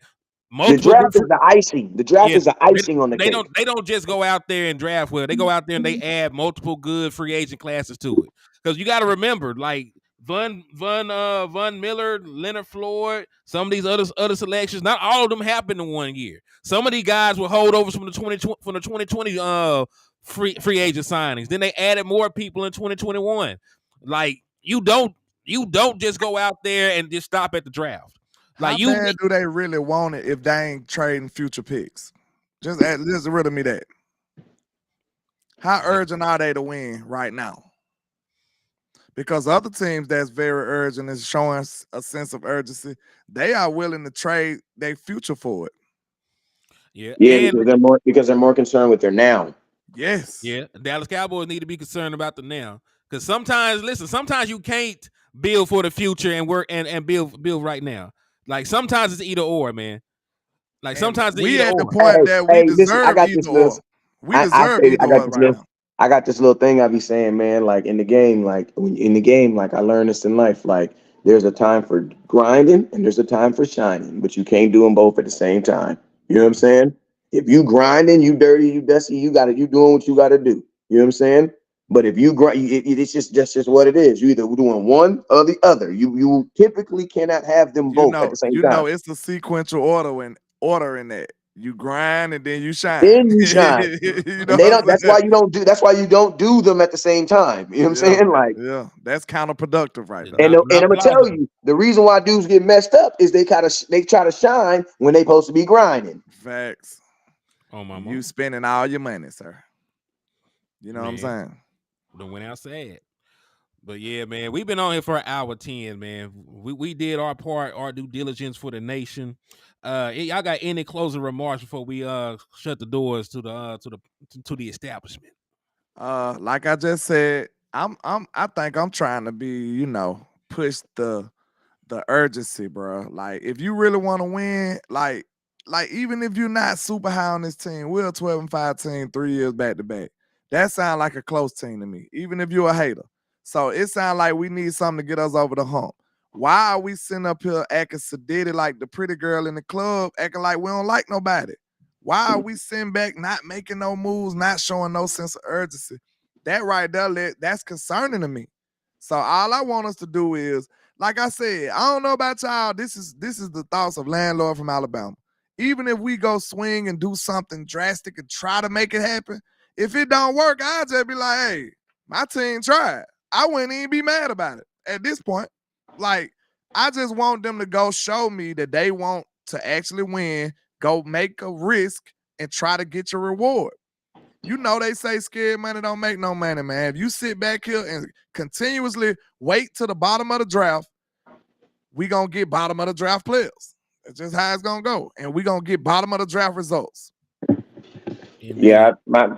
multiple. The draft is the icing. The draft is the icing on the cake. They don't just go out there and draft well. They go out there and they add multiple good free agent classes to it. Because you got to remember, like Von Miller, Leonard Floyd, some of these other selections, not all of them happened in 1 year. Some of these guys were holdovers from the 2020 free agent signings. Then they added more people in 2021. Like you don't just go out there and just stop at the draft. Like How bad do they really want it if they ain't trading future picks? Just riddle me that. How urgent are they to win right now? Because other teams that's very urgent is showing a sense of urgency. They are willing to trade their future for it. Yeah, because they're more concerned with their now. Yes. Yeah, Dallas Cowboys need to be concerned about the now. Because sometimes you can't build for the future and work and build right now. Like sometimes it's either or, man. Like sometimes we at the point that we deserve either or. We deserve either or right now. I got this little thing I be saying, man, like in the game, like I learned this in life. Like there's a time for grinding and there's a time for shining, but you can't do them both at the same time. You know what I'm saying? If you grinding, you dirty, you dusty, you doing what you got to do. You know what I'm saying? But if you grind, it's just what it is. You either doing one or the other. You typically cannot have them both at the same time. It's a sequential order in that. You grind and then you shine. Then you shine. That's why you don't do them at the same time. You know what I'm saying? Like, yeah, that's counterproductive right now. And I'm gonna tell you, the reason why dudes get messed up is they try to shine when they supposed to be grinding. Facts. Oh my mom. You spending all your money, sir. You know what I'm saying? Done went outside. But yeah, man, we've been on here for an hour 10, man. We did our part, our due diligence for the nation. Y'all got any closing remarks before we shut the doors to the establishment? Like I just said, I think I'm trying to be, push the urgency, bro. Like if you really want to win, like even if you're not super high on this team, we're a 12-5 team 3 years back to back. That sounds like a close team to me, even if you're a hater. So it sounds like we need something to get us over the hump. Why are we sitting up here acting sedated like the pretty girl in the club, acting like we don't like nobody? Why are we sitting back, not making no moves, not showing no sense of urgency? That right there, that's concerning to me. So all I want us to do is, like I said, I don't know about y'all. This is the thoughts of landlord from Alabama. Even if we go swing and do something drastic and try to make it happen, if it don't work, I'll just be like, hey, my team tried. I wouldn't even be mad about it at this point. Like, I just want them to go show me that they want to actually win, go make a risk, and try to get your reward. They say scared money don't make no money, man. If you sit back here and continuously wait to the bottom of the draft, we going to get bottom of the draft players. That's just how it's going to go. And we going to get bottom of the draft results. Yeah,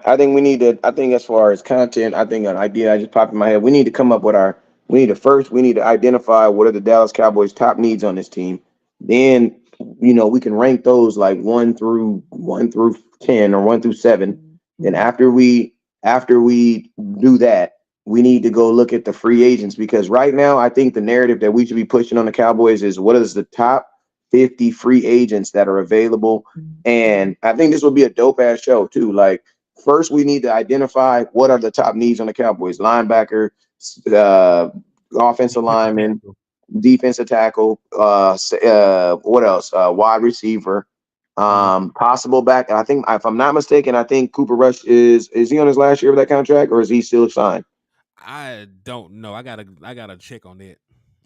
I think we need to. I think as far as content, I think an idea I just popped in my head. We need to come up with we need to identify what are the Dallas Cowboys' top needs on this team. Then, we can rank those like 1 through 10 or 1 through 7. Then after we do that, we need to go look at the free agents, because right now I think the narrative that we should be pushing on the Cowboys is what is the top 50 free agents that are available. And I think this will be a dope ass show too. Like, first we need to identify what are the top needs on the Cowboys: linebacker, offensive lineman, defensive tackle, what else? Wide receiver, possible back. And I think, if I'm not mistaken, I think Cooper Rush is he on his last year of that contract, or is he still signed? I don't know. I gotta check on that.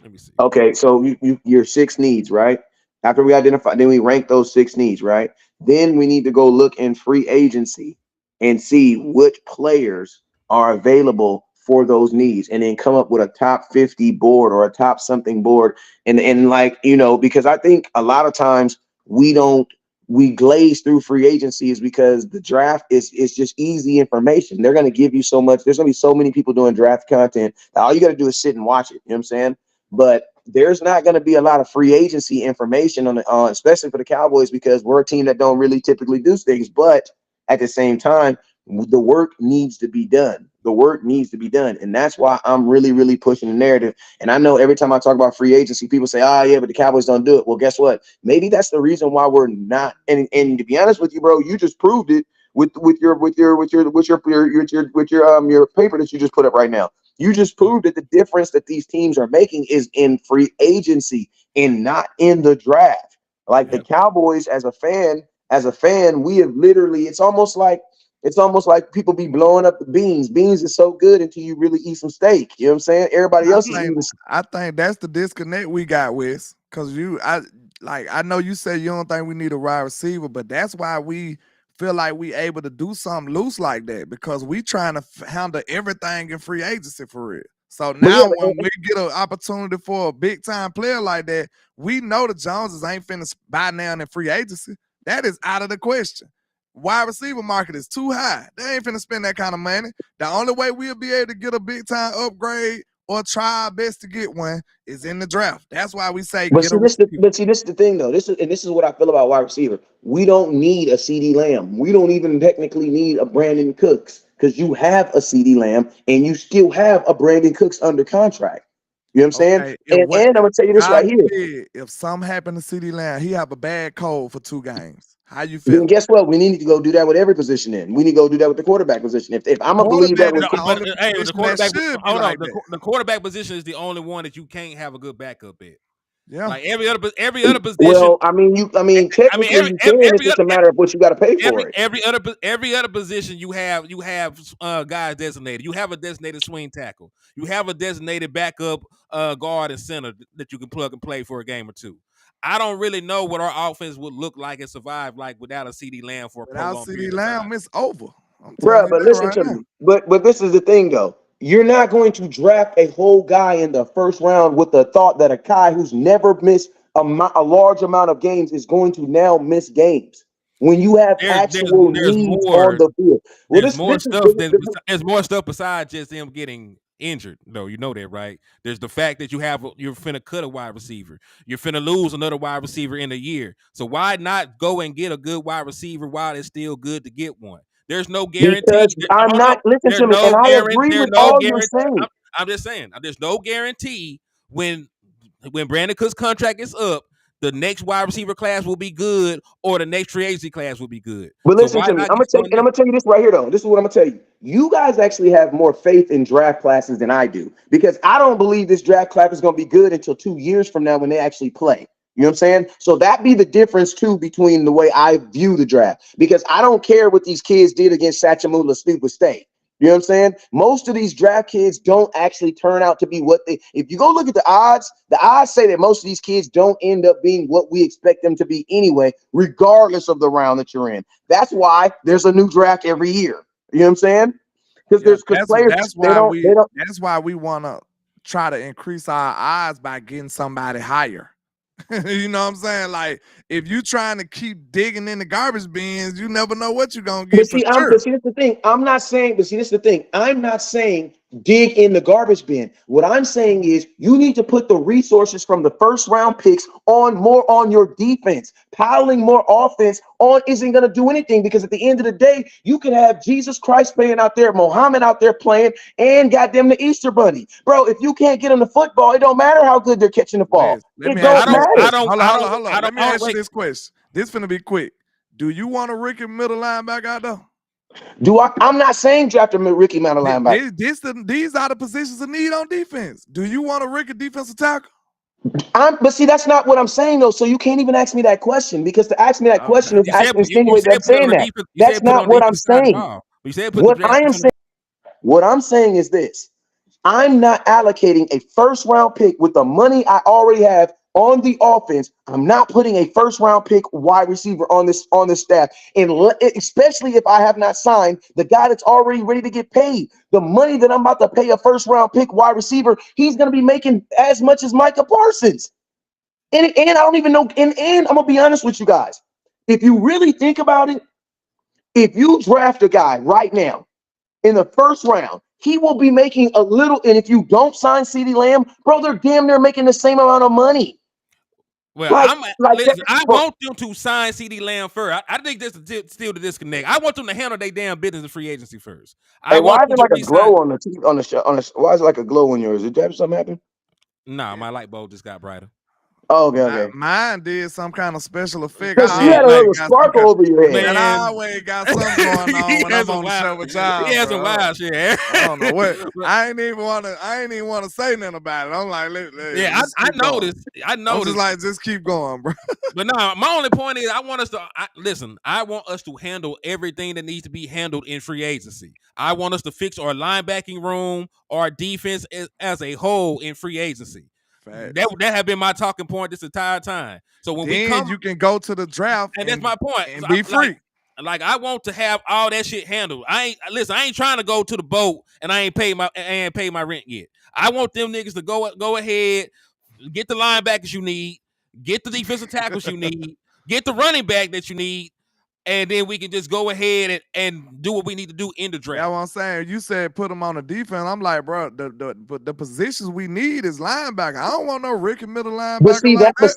Let me see. Okay, so your 6 needs, right? After we identify, then we rank those 6 needs, right? Then we need to go look in free agency and see which players are available for those needs, and then come up with a top 50 board or a top something board. And like, because I think a lot of times we glaze through free agency is because the draft is just easy information. They're going to give you so much. There's going to be so many people doing draft content. All you got to do is sit and watch it. You know what I'm saying? But there's not going to be a lot of free agency information on especially for the Cowboys, because we're a team that don't really typically do things. But at the same time, the work needs to be done. And that's why I'm really, really pushing the narrative. And I know every time I talk about free agency, people say, oh yeah, but the Cowboys don't do it. Well, guess what? Maybe that's the reason why we're not. And to be honest with you, bro, you just proved it with your paper that you just put up right now. You just proved that the difference that these teams are making is in free agency and not in the draft. Like the Yep. Cowboys, as a fan, we have literally. It's almost like people be blowing up the beans. Beans is so good until you really eat some steak. You know what I'm saying? Everybody else is eating. I think that's the disconnect we got with, because I know you said you don't think we need a wide receiver, but that's why we feel like we able to do something loose like that, because we trying to handle everything in free agency for real. So now when we get an opportunity for a big time player like that, we know the Joneses ain't finna buy now in free agency. That is out of the question. Wide receiver market is too high. They ain't finna spend that kind of money. The only way we'll be able to get a big time upgrade or try our best to get one is in the draft. That's why we say But see, this is the thing though. This is what I feel about wide receiver. We don't need a CD Lamb. We don't even technically need a Brandon Cooks, because you have a CD Lamb and you still have a Brandon Cooks under contract. You know what I'm saying? And I'm gonna tell you this right here. If something happened to CD Lamb, he have a bad cold for 2 games. How you Then feel? guess what? We need to go do that with every position. We need to go do that with the quarterback position. If I'm gonna believe that was the quarterback, the quarterback position is the only one that you can't have a good backup at. Yeah. Like every other position. Well, technically you can. It's just a matter of what you got to pay for it. Every other position you have guys designated. You have a designated swing tackle. You have a designated backup guard and center that you can plug and play for a game or two. I don't really know what our offense would look like and survive like without a CD Lamb for a prolonged period of time. Lamb, it's over. Bro, but listen to me. But this is the thing though. You're not going to draft a whole guy in the first round with the thought that a guy who's never missed a large amount of games is going to now miss games. When you have actual needs on the field. Well, there's more stuff besides just him getting injured. No, you know that, right? There's the fact that you're finna cut a wide receiver. You're finna lose another wide receiver in a year. So why not go and get a good wide receiver while it's still good to get one? There's no guarantee. Because I'm not listening to me, and I agree with all you're saying. I'm just saying, there's no guarantee when Brandon Cook's contract is up, the next wide receiver class will be good, or the next free agency class will be good. But listen to me. I'm gonna tell you this right here, though. This is what I'm gonna tell you. You guys actually have more faith in draft classes than I do, because I don't believe this draft class is gonna be good until 2 years from now when they actually play. You know what I'm saying? So that be the difference too between the way I view the draft, because I don't care what these kids did against Satchamula Stupid State. You know what I'm saying? Most of these draft kids don't actually turn out to be what they. If you go look at the odds say that most of these kids don't end up being what we expect them to be anyway, regardless of the round that you're in. That's why there's a new draft every year. You know what I'm saying? Because players. That's why we want to try to increase our odds by getting somebody higher. You know what I'm saying? Like, if you trying to keep digging in the garbage bins, you never know what you're gonna get. But see, that's the thing. I'm not saying dig in the garbage bin. What I'm saying is you need to put the resources from the first round picks on your defense. Piling more offense on isn't going to do anything, because at the end of the day, you can have Jesus Christ playing out there, Muhammad out there playing, and goddamn the Easter Bunny. Bro, if you can't get them the football, it don't matter how good they're catching the ball. It don't matter. Hold on. Let me ask you this question. This finna be quick. Do you want a Ricky middle linebacker out there? I'm not saying draft a Ricky middle linebacker. These are the positions of need on defense. Do you want a Ricky defensive tackle? But see, that's not what I'm saying though. So you can't even ask me that question, because to ask me that question is actually insinuate that I'm saying that. That's not what I'm saying. What I'm saying is this. I'm not allocating a first round pick with the money I already have on the offense. I'm not putting a first round pick wide receiver on this staff, and especially if I have not signed the guy that's already ready to get paid. The money that I'm about to pay a first round pick wide receiver, he's going to be making as much as Micah Parsons. And I don't even know. And I'm gonna be honest with you guys. If you really think about it, if you draft a guy right now in the first round, he will be making a little. And if you don't sign CeeDee Lamb, bro, they're damn near making the same amount of money. Well, I want them to sign CeeDee Lamb first. I think this is still the disconnect. I want them to handle their damn business in free agency first. Why is there like a glow on the show? Why is it like a glow on yours? Did something happen? Nah, my light bulb just got brighter. Oh, okay. Mine did some kind of special effect. Because I you had a always little got some sparkle kind- over your head. Man, I Man. always got something going on He when has I'm on the show with y'all. He has some bro. wild shit. I don't know what. I ain't even want to say nothing about it. I'm like, Yeah, I noticed. I I'm noticed. just like, just keep going, bro. But no, my only point is I want us to listen. I want us to handle everything that needs to be handled in free agency. I want us to fix our linebacking room, our defense as a whole in free agency. Facts. That have been my talking point this entire time. So when we Then come, you can go to the draft and that's my point, and So be free. Like I want to have all that shit handled. I ain't trying to go to the boat and I ain't paid my rent yet. I want them niggas to go ahead, get the linebackers you need, get the defensive tackles you need, get the running back that you need, and then we can just go ahead and do what we need to do in the draft. That's what I'm saying. You said put them on the defense. I'm like, bro, the positions we need is linebacker. I don't want no Ricky middle linebacker. But see like that.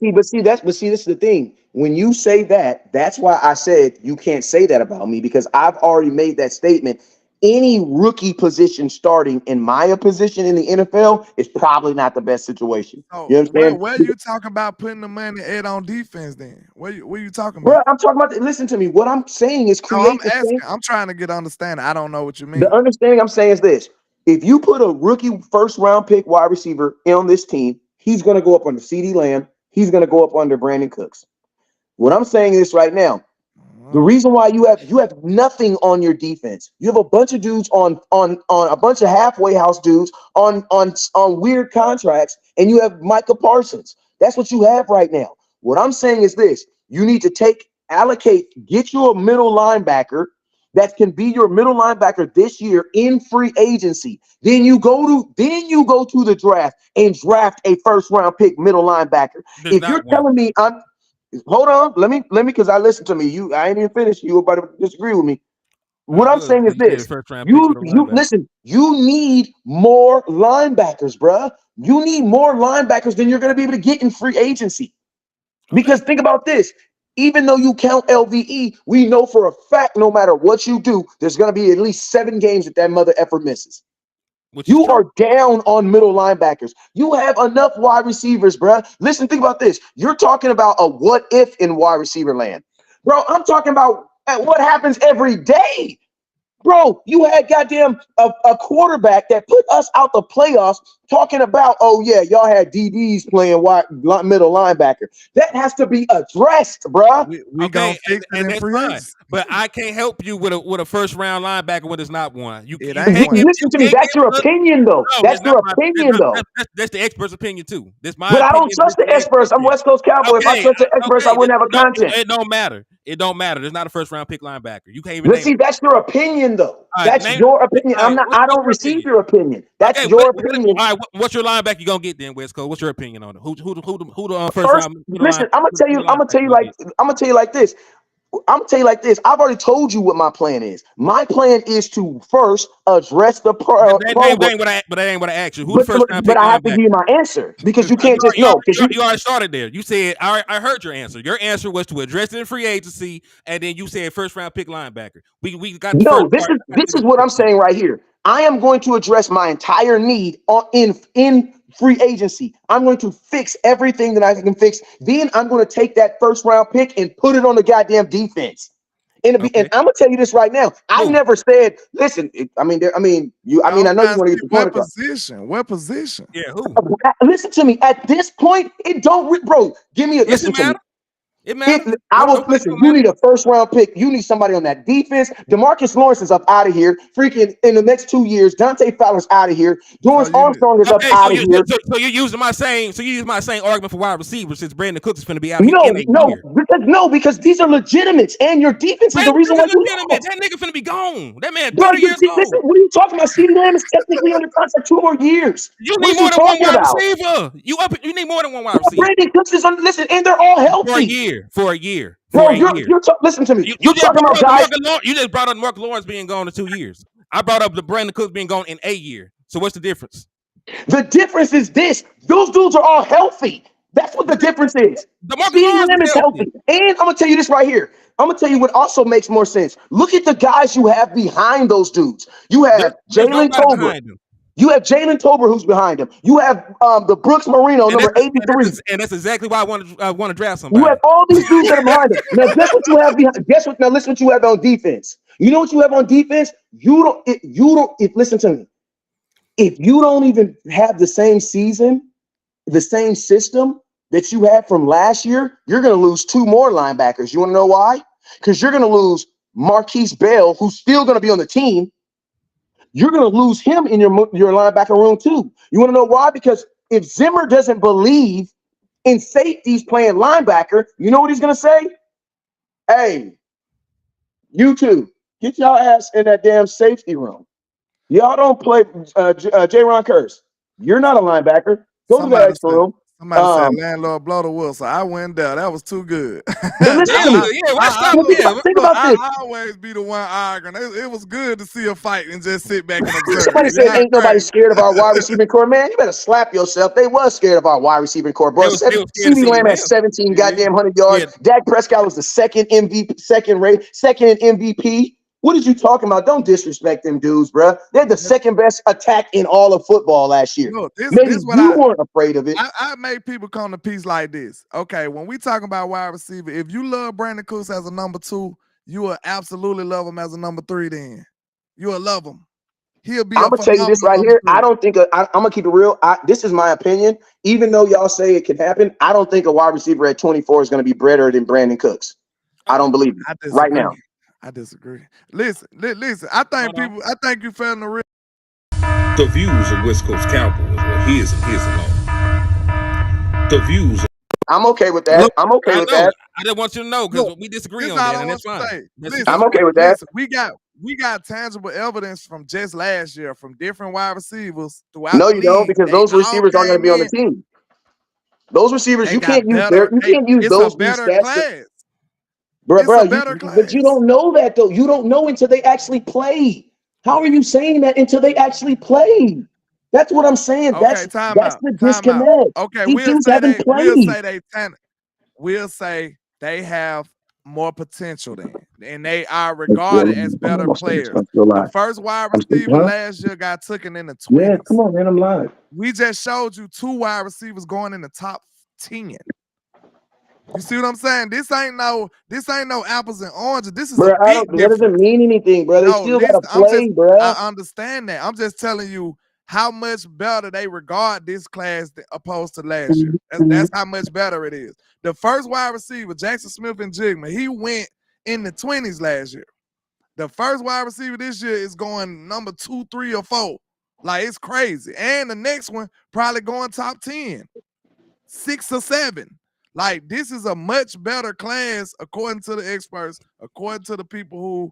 But see, this is the thing. When you say that, that's why I said you can't say that about me, because I've already made that statement. Any rookie position starting in my position in the NFL is probably not the best situation. So You understand? where you talking about putting the money at on defense then? Where you talking Bro, about? I'm talking about. Listen to me. What I'm saying is No, I'm create the asking. same. I'm trying to get understanding. I don't know what you mean. The understanding I'm saying is this: if you put a rookie first round pick wide receiver on this team, he's going to go up under CeeDee Lamb. He's going to go up under Brandon Cooks. What I'm saying is right now, the reason why you have nothing on your defense, you have a bunch of dudes on a bunch of halfway house dudes on weird contracts, and you have Micah Parsons. That's what you have right now. What I'm saying is this: you need to get you a middle linebacker that can be your middle linebacker this year in free agency. Then you go to the draft and draft a first round pick middle linebacker. If you're telling me hold on, let me, because I listened to me. I ain't even finished. You about to disagree with me. What I'm saying is this: you listen. You need more linebackers, bruh. You need more linebackers than you're going to be able to get in free agency. Because think about this: even though you count LVE, we know for a fact, no matter what you do, there's going to be at least 7 games that mother effer misses. You are down on middle linebackers. You have enough wide receivers, bro. Listen, think about this. You're talking about a what if in wide receiver land. Bro, I'm talking about what happens every day. Bro, you had goddamn a quarterback that put us out the playoffs talking about, oh, yeah, y'all had DBs playing middle linebacker. That has to be addressed, bro. We gonna fix it in free agency. But I can't help you with a first round linebacker when it's not one. Listen to me. That's your opinion, though. That's your opinion, though. That's the expert's opinion, too. But I don't trust the experts. I'm West Coast Cowboy. If I trust the experts, I wouldn't have a content. It don't matter. It don't matter. There's not a first round pick linebacker. You can't even. Let's see. That's your opinion, though. That's your opinion. I don't receive your opinion. That's your opinion. All right. What's your linebacker you gonna get then, West Coast? What's your opinion on it? Who the first round? Listen, I'm gonna tell you like this. I've already told you what my plan is. My plan is to first address the problem. But that ain't what I asked you. Who the first round pick? But I have to give you my answer, because you can't just know. You already started there. You said I heard your answer. Your answer was to address it in free agency, and then you said first round pick linebacker. We got this is what I'm saying right here. I am going to address my entire need in free agency. I'm going to fix everything that I can fix. Then I'm going to take that first round pick and put it on the goddamn defense. And I'm gonna tell you this right now. I never said, listen. I know you want to get the point across. What position? Yeah, who? Listen to me. At this point, it don't, bro. Give me a listen to me. It matters. Listen. You need a first round pick. You need somebody on that defense. DeMarcus Lawrence is up out of here. Freaking in the next 2 years, Dante Fowler's out of here. Dorrance Armstrong is up out of here. So you're using my same argument for wide receivers, since Brandon Cooks is going to be out here in a year. Because these are legitimates, and your defense is the reason why you lost. That nigga finna be gone. That man 30 years old. Listen, what are you talking about? CeeDee Lamb is technically under contract 2 more years. You need more than one wide receiver. You need more than one wide receiver. Brandon Cooks is listen, and they're all healthy. For a year. Bro, listen to me. You're talking about guys. You just brought up Mark Lawrence being gone in 2 years. I brought up the Brandon Cooks being gone in a year. So what's the difference? The difference is this: those dudes are all healthy. That's what the difference is. CeeDee Lamb is healthy. And I'm gonna tell you this right here. I'm gonna tell you what also makes more sense. Look at the guys you have behind those dudes. You have Jalen Tolbert. You have Jalen Tolbert, who's behind him. You have the Brooks Marino, number 83. And that's exactly why I want to draft You somebody. have all these dudes that are behind him. Now, guess what you have behind? Guess what? Now, listen what you have on defense. You know what you have on defense? Listen to me. If you don't even have the same season, the same system that you had from last year, you're going to lose 2 more linebackers. You want to know why? Because you're going to lose Marquise Bell, who's still going to be on the team. You're going to lose him in your linebacker room too. You want to know why? Because if Zimmer doesn't believe in safeties playing linebacker, you know what he's going to say? Hey, you two, get y'all ass in that damn safety room. Y'all don't play J-Ron Curse. You're not a linebacker. Go to the extra room. Somebody said landlord blow the whistle. So I went there. That was too good. But listen to me. Think about this. I always be the one arguing. It was good to see a fight and just sit back and observe. Somebody said, ain't nobody scared of our wide receiving core. Man, you better slap yourself. They was scared of our wide receiving core, bro. CeeDee Lamb had 17 goddamn 100 yards. Yeah. Dak Prescott was the second MVP, second in MVP. What are you talking about? Don't disrespect them dudes, bro. They're the second best attack in all of football last year. Look, maybe you weren't afraid of it. I made people come to peace like this. Okay, when we talking about wide receiver, if you love Brandon Cooks as a number 2, you will absolutely love him as a number 3 then. You will love him. He'll be I'm going to tell you this right here. 3. I don't think, I'm going to keep it real. This is my opinion. Even though y'all say it can happen, I don't think a wide receiver at 24 is going to be better than Brandon Cooks. I don't believe it right now. I disagree. Listen. I think you fell in the real. The views of West Coast Cowboys were his and his alone. The views. I'm okay with that. I'm okay with that. I just want you to know because we disagree on that, and that's fine. Listen, I'm okay with that. We got tangible evidence from just last year from different wide receivers throughout. No, you don't, because those receivers aren't going to be on the team. Those receivers, you can't use those stats. Bro, but you don't know that though. You don't know until they actually play. How are you saying that until they actually play? That's what I'm saying. Okay, that's the disconnect. Okay, we'll say they have more potential and they are regarded as better players. The first wide receiver last year got taken in the 20s. Yeah, come on, man, I'm live. We just showed you 2 wide receivers going in the top 10. You see what I'm saying? This ain't no apples and oranges. This is a big difference. That doesn't mean anything, bro. They still gotta play, bro. I understand that. I'm just telling you how much better they regard this class opposed to last year. That's how much better it is. The first wide receiver, Jackson Smith-Njigba, he went in the 20s last year. The first wide receiver this year is going number 2, 3, or 4. Like, it's crazy. And the next one probably going top 10, 6 or 7. Like, this is a much better class, according to the experts, according to the people who,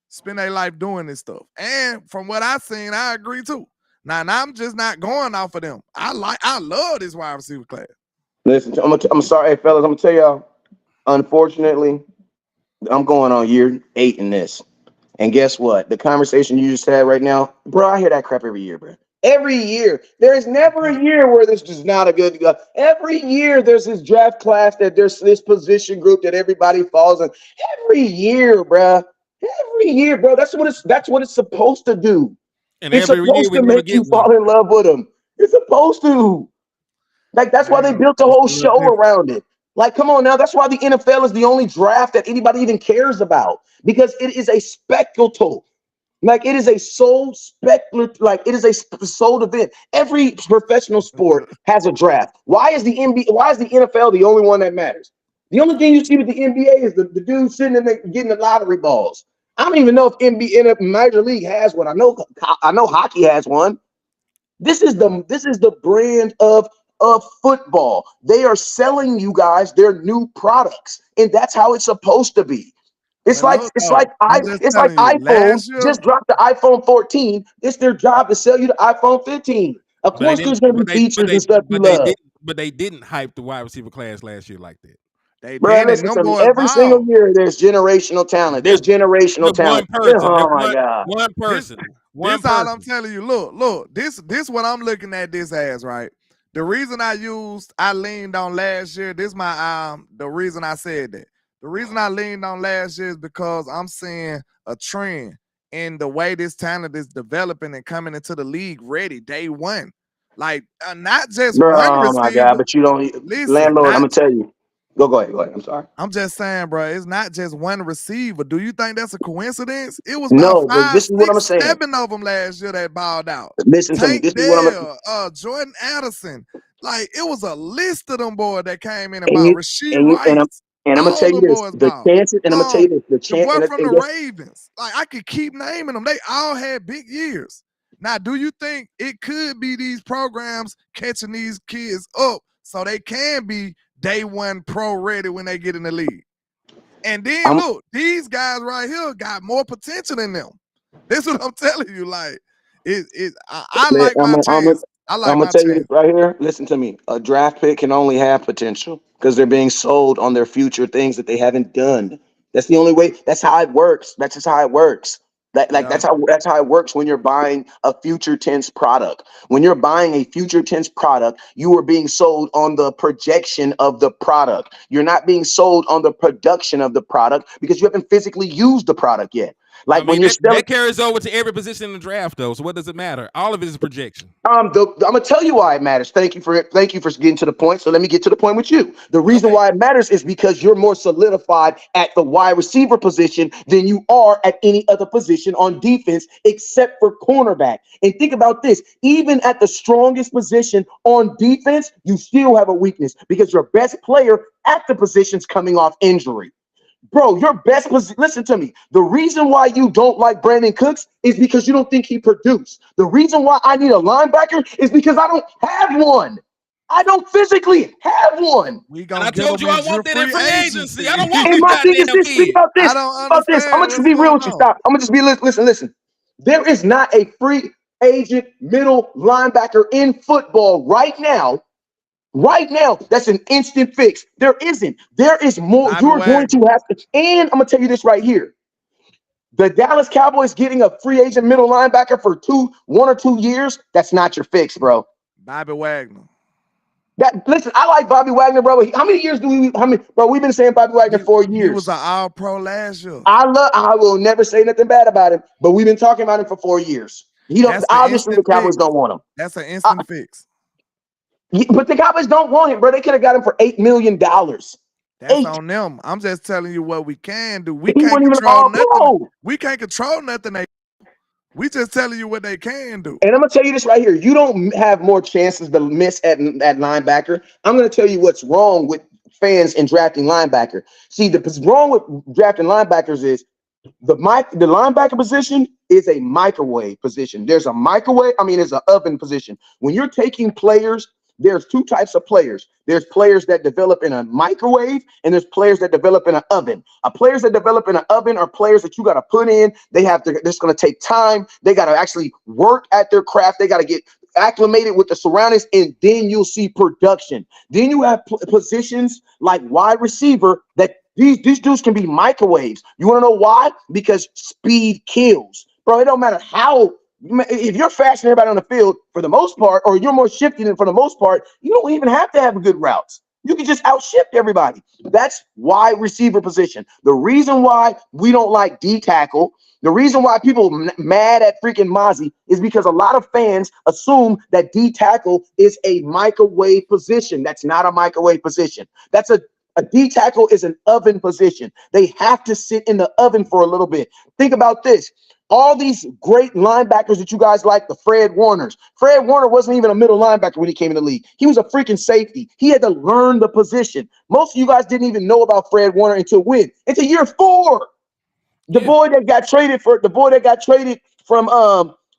spend their life doing this stuff. And from what I've seen, I agree too. Now I'm just not going off of them. I love this wide receiver class. Listen, I'm sorry, hey, fellas, I'm going to tell y'all, unfortunately, I'm going on year 8 in this. And guess what? The conversation you just had right now, bro, I hear that crap every year, bro. Every year. There is never a year where this is not a good go. Every year there's this draft class that there's this position group that everybody falls in. Every year, bro. Every year, bro. That's what it's supposed to do. And it's every supposed year to make you fall in love with them. It's supposed to. Like, that's why they built the whole show around it. Like, come on now. That's why the NFL is the only draft that anybody even cares about. Because it is a spectacle. Like, it is a sold event. Every professional sport has a draft. Why is the NFL the only one that matters? The only thing you see with the NBA is the dude sitting in there getting the lottery balls. I don't even know if NBA Major League has one. I know hockey has one. This is the brand of football. They are selling you guys their new products, and that's how it's supposed to be. It's like iPhone just dropped the iPhone 14. It's their job to sell you the iPhone 15. Of course, there's going to be features and stuff you love. But they didn't hype the wide receiver class last year like that. Listen, every single year there's generational talent. There's generational talent. One person. This all I'm telling you. Look. This what I'm looking at this as, right? The reason I leaned on last year. This my the reason I said that. The reason I leaned on last year is because I'm seeing a trend in the way this talent is developing and coming into the league ready day one. Like not just Bro, one oh my receiver. God, but you don't. Listen, Landlord, I'm not gonna tell you. Go ahead. I'm sorry. I'm just saying, bro, it's not just one receiver. Do you think that's a coincidence? It was about No, but 5, this is what I'm 6, saying. 7 of them last year that balled out. Listen to me. Tank This is what I'm Dell, Jordan Addison. Like, it was a list of them boys that came in and and balled. you Rasheed and you and I'm Rice. and I'm gonna tell All you them this: boys the balled. chances, and I'm gonna tell you this: the The chance, boy and, from and the guess, Ravens. Like, I could keep naming them. They all had big years. Now, do you think it could be these programs catching these kids up so they can be day one pro ready when they get in the league? And then look, these guys right here got more potential than them. That's what I'm telling you. Like, I like my chance. I like I'm gonna my tell you this chance. right here. Listen to me. A draft pick can only have potential because they're being sold on their future things that they haven't done. That's the only way. That's how it works. That's just how it works. That's how it works when you're buying a future tense product. When you're buying a future tense product, you are being sold on the projection of the product. You're not being sold on the production of the product because you haven't physically used the product yet. Like I when mean, you're selling, that carries over to every position in the draft, though. So what does it matter? All of it is projection. I'm gonna tell you why it matters. Thank you for getting to the point. So let me get to the point with you. The reason why it matters is because you're more solidified at the wide receiver position than you are at any other position on defense, except for cornerback. And think about this: even at the strongest position on defense, you still have a weakness because your best player at the position's coming off injury. Bro, your best position. Listen to me. The reason why you don't like Brandon Cooks is because you don't think he produced. The reason why I need a linebacker is because I don't have one. I don't physically have one. We And gonna I give told them you I in want that in free free agency. I don't want And these my thing is goddamn this: think kids. about this. I don't Think about this. I'm understand gonna just what's be real going with you. on. Stop. I'm gonna just be listen. There is not a free agent middle linebacker in football right now. Right now, that's an instant fix. There isn't. There is more. Bobby You're going Wagner. to have to. And I'm gonna tell you this right here. The Dallas Cowboys getting a free agent middle linebacker for 1 or 2 years, that's not your fix, bro. Bobby Wagner. Listen, I like Bobby Wagner, bro. How many years bro, we've been saying Bobby Wagner for years. He was an all-pro last year. I will never say nothing bad about him, but we've been talking about him for 4 years. Obviously the Cowboys don't want him. That's an instant fix. But the Cowboys don't want him, bro. They could have got him for $8 million. That's on them. I'm just telling you what we can do. We He can't wasn't even control all nothing. pro. We can't control nothing. We just telling you what they can do. And I'm gonna tell you this right here: you don't have more chances to miss at linebacker. I'm gonna tell you what's wrong with fans in drafting linebacker. See, what's wrong with drafting linebackers is the linebacker position is a microwave position. There's an oven position. When you're taking players, there's 2 types of players. There's players that develop in a microwave, and there's players that develop in an oven. Players that develop in an oven are players that you got to put in. It's going to take time. They got to actually work at their craft. They got to get acclimated with the surroundings, and then you'll see production. Then you have positions like wide receiver that these dudes can be microwaves. You want to know why? Because speed kills. Bro, it don't matter how. If you're faster than everybody on the field for the most part, or you're more shifty than for the most part, you don't even have to have good routes. You can just outshift everybody. That's wide receiver position. The reason why we don't like D tackle, the reason why people mad at freaking Mozzie is because a lot of fans assume that D tackle is a microwave position. That's not a microwave position. A D tackle is an oven position. They have to sit in the oven for a little bit. Think about this. All these great linebackers that you guys like, the Fred Warners. Fred Warner wasn't even a middle linebacker when he came in the league. He was a freaking safety. He had to learn the position. Most of you guys didn't even know about Fred Warner until year 4. The boy that got traded from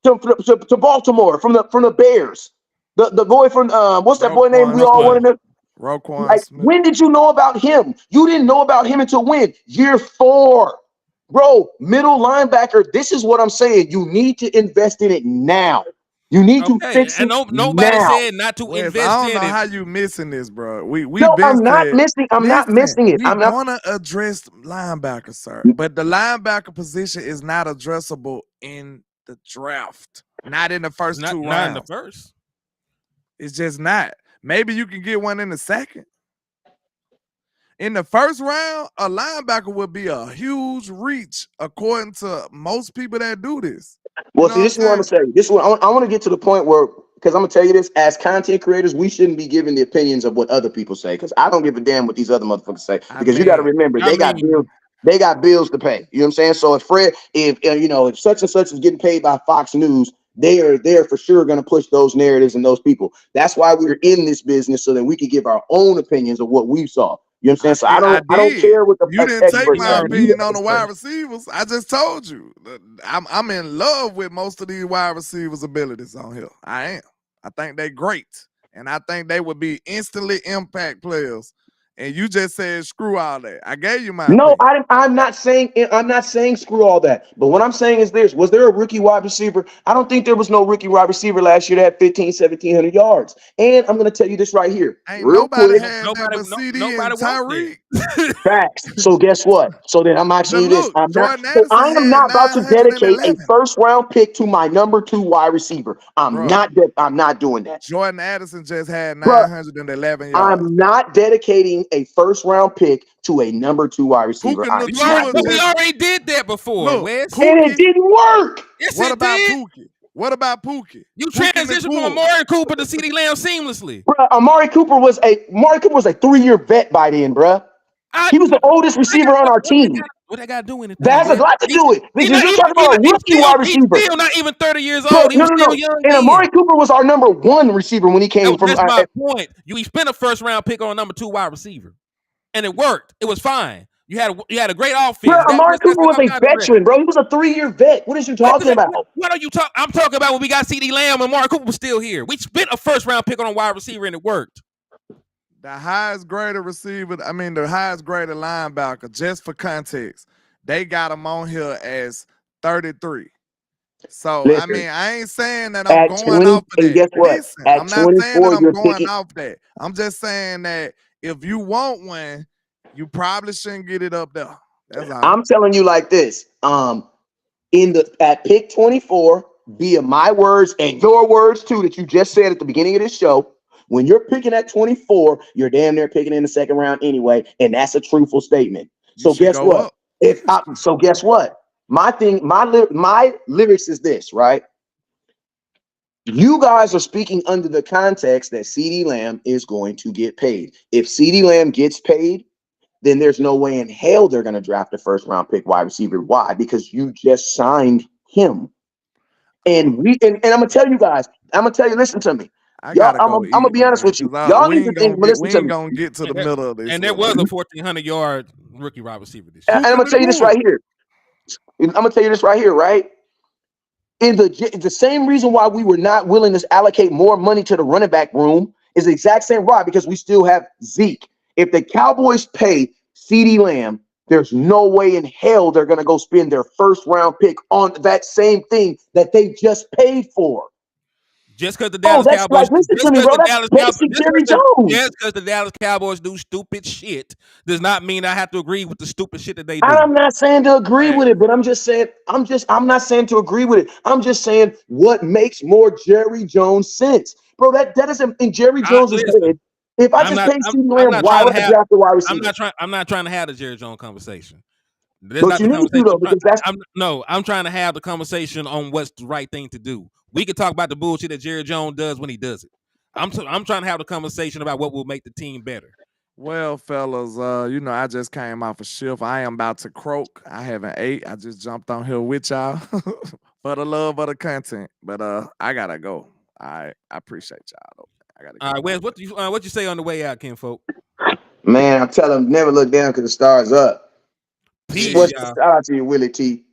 to Baltimore from the Bears. The boy from what's that boy name we all wanted to. Roquan Smith. When did you know about him? You didn't know about him until when? Year 4. Bro, middle linebacker, this is what I'm saying. You need to invest in it now. You need to fix it Nobody now. said not to Wes, invest I don't in know it. how you missing this, bro. We No, been I'm not said, missing. I'm not missing it. We're gonna address linebacker, sir. But the linebacker position is not addressable in the draft. Not in the first 2 rounds. Not in the first. It's just not. Maybe you can get one in the second. In the first round, a linebacker would be a huge reach according to most people that do this. Well, see, this is what I'm gonna say. This is what I want to get to the point where, because I'm gonna tell you this, as content creators, we shouldn't be giving the opinions of what other people say, because I don't give a damn what these other motherfuckers say. Because you got to remember, they got bills to pay. You know what I'm saying? So if such and such is getting paid by Fox News, they are for sure going to push those narratives and those people. That's why we're in this business, so that we can give our own opinions of what we saw. You know what I'm saying? So I don't care what the you didn't take my opinion on the wide receivers. I just told you I'm in love with most of these wide receivers' abilities on here. I am. I think they're great, and I think they would be instantly impact players. And you just said screw all that. I gave you my opinion. I'm not saying screw all that. But what I'm saying is this: was there a rookie wide receiver? I don't think there was no rookie wide receiver last year that had 1,700 yards. And I'm going to tell you this right here. Ain't nobody had that but CD and Tyreek. Facts. So guess what? So then I'm actually I am not about to dedicate a first round pick to my number 2 wide receiver. I'm not doing that. Jordan Addison just had 911 yards. I'm not dedicating a first round pick to a number 2 wide receiver. We already did that before, Wes. And it didn't work. Yes, what about Pookie? What about Pookie? You transitioned from Amari Cooper to CeeDee Lamb seamlessly. Bro, Amari Cooper was a 3-year vet by then, bro. He was the oldest receiver on our team. What I got to do with it? That has a lot to do with it. Because you're talking about a rookie wide receiver. He's still not even 30 years old. He was still young. And Amari Cooper was our number 1 receiver when he came from. That's my point. You spent a first round pick on a number 2 wide receiver, and it worked. It was fine. You had a great offense. Bro, Amari Cooper was a veteran, bro. He was a 3-year vet. What are you talking about? What are you talking? I'm talking about when we got CeeDee Lamb and Amari Cooper was still here. We spent a first round pick on a wide receiver, and it worked. The highest graded receiver, the highest graded linebacker, just for context, they got him on here as 33. So, listen, I ain't saying that I'm going off of that. Guess what? Listen, I'm not saying that I'm going off that. I'm just saying that if you want one, you probably shouldn't get it up there. That's all. I'm telling you like this. At pick 24, via my words and your words too, that you just said at the beginning of this show, when you're picking at 24, you're damn near picking in the second round anyway, and that's a truthful statement. So guess what? Guess what? My lyrics is this, right? You guys are speaking under the context that CeeDee Lamb is going to get paid. If CeeDee Lamb gets paid, then there's no way in hell they're going to draft a first round pick wide receiver. Why? Because you just signed him. And I'm gonna tell you guys, listen to me. I'm gonna be honest with you. Y'all need to think. Listen to me. Gonna get to the middle of this. And there was a 1,400-yard rookie wide receiver this year. And I'm gonna tell you this right here. Right? In the same reason why we were not willing to allocate more money to the running back room is the exact same why, because we still have Zeke. If the Cowboys pay CeeDee Lamb, there's no way in hell they're gonna go spend their first round pick on that same thing that they just paid for. Just because the Dallas Cowboys, because the Dallas Cowboys do stupid shit, does not mean I have to agree with the stupid shit that they do. I'm not saying to agree with it, but I'm not saying to agree with it. I'm just saying what makes more Jerry Jones sense, bro. That doesn't in Jerry Jones's head. If I just pay CeeDee Lamb, why would I draft the wide receiver? I'm not trying to have the Jerry Jones conversation. But you need to though, because I'm trying to have the conversation on what's the right thing to do. We can talk about the bullshit that Jerry Jones does when he does it. I'm trying to have the conversation about what will make the team better. Well, fellas, I just came off a shift. I am about to croak. I haven't ate. I just jumped on here with y'all for the love of the content. But I gotta go. I appreciate y'all though. All right, Wes, what you say on the way out, kinfolk? Man, I'm telling them never look down because the star's up. Peace, Shout out to you, Willie T.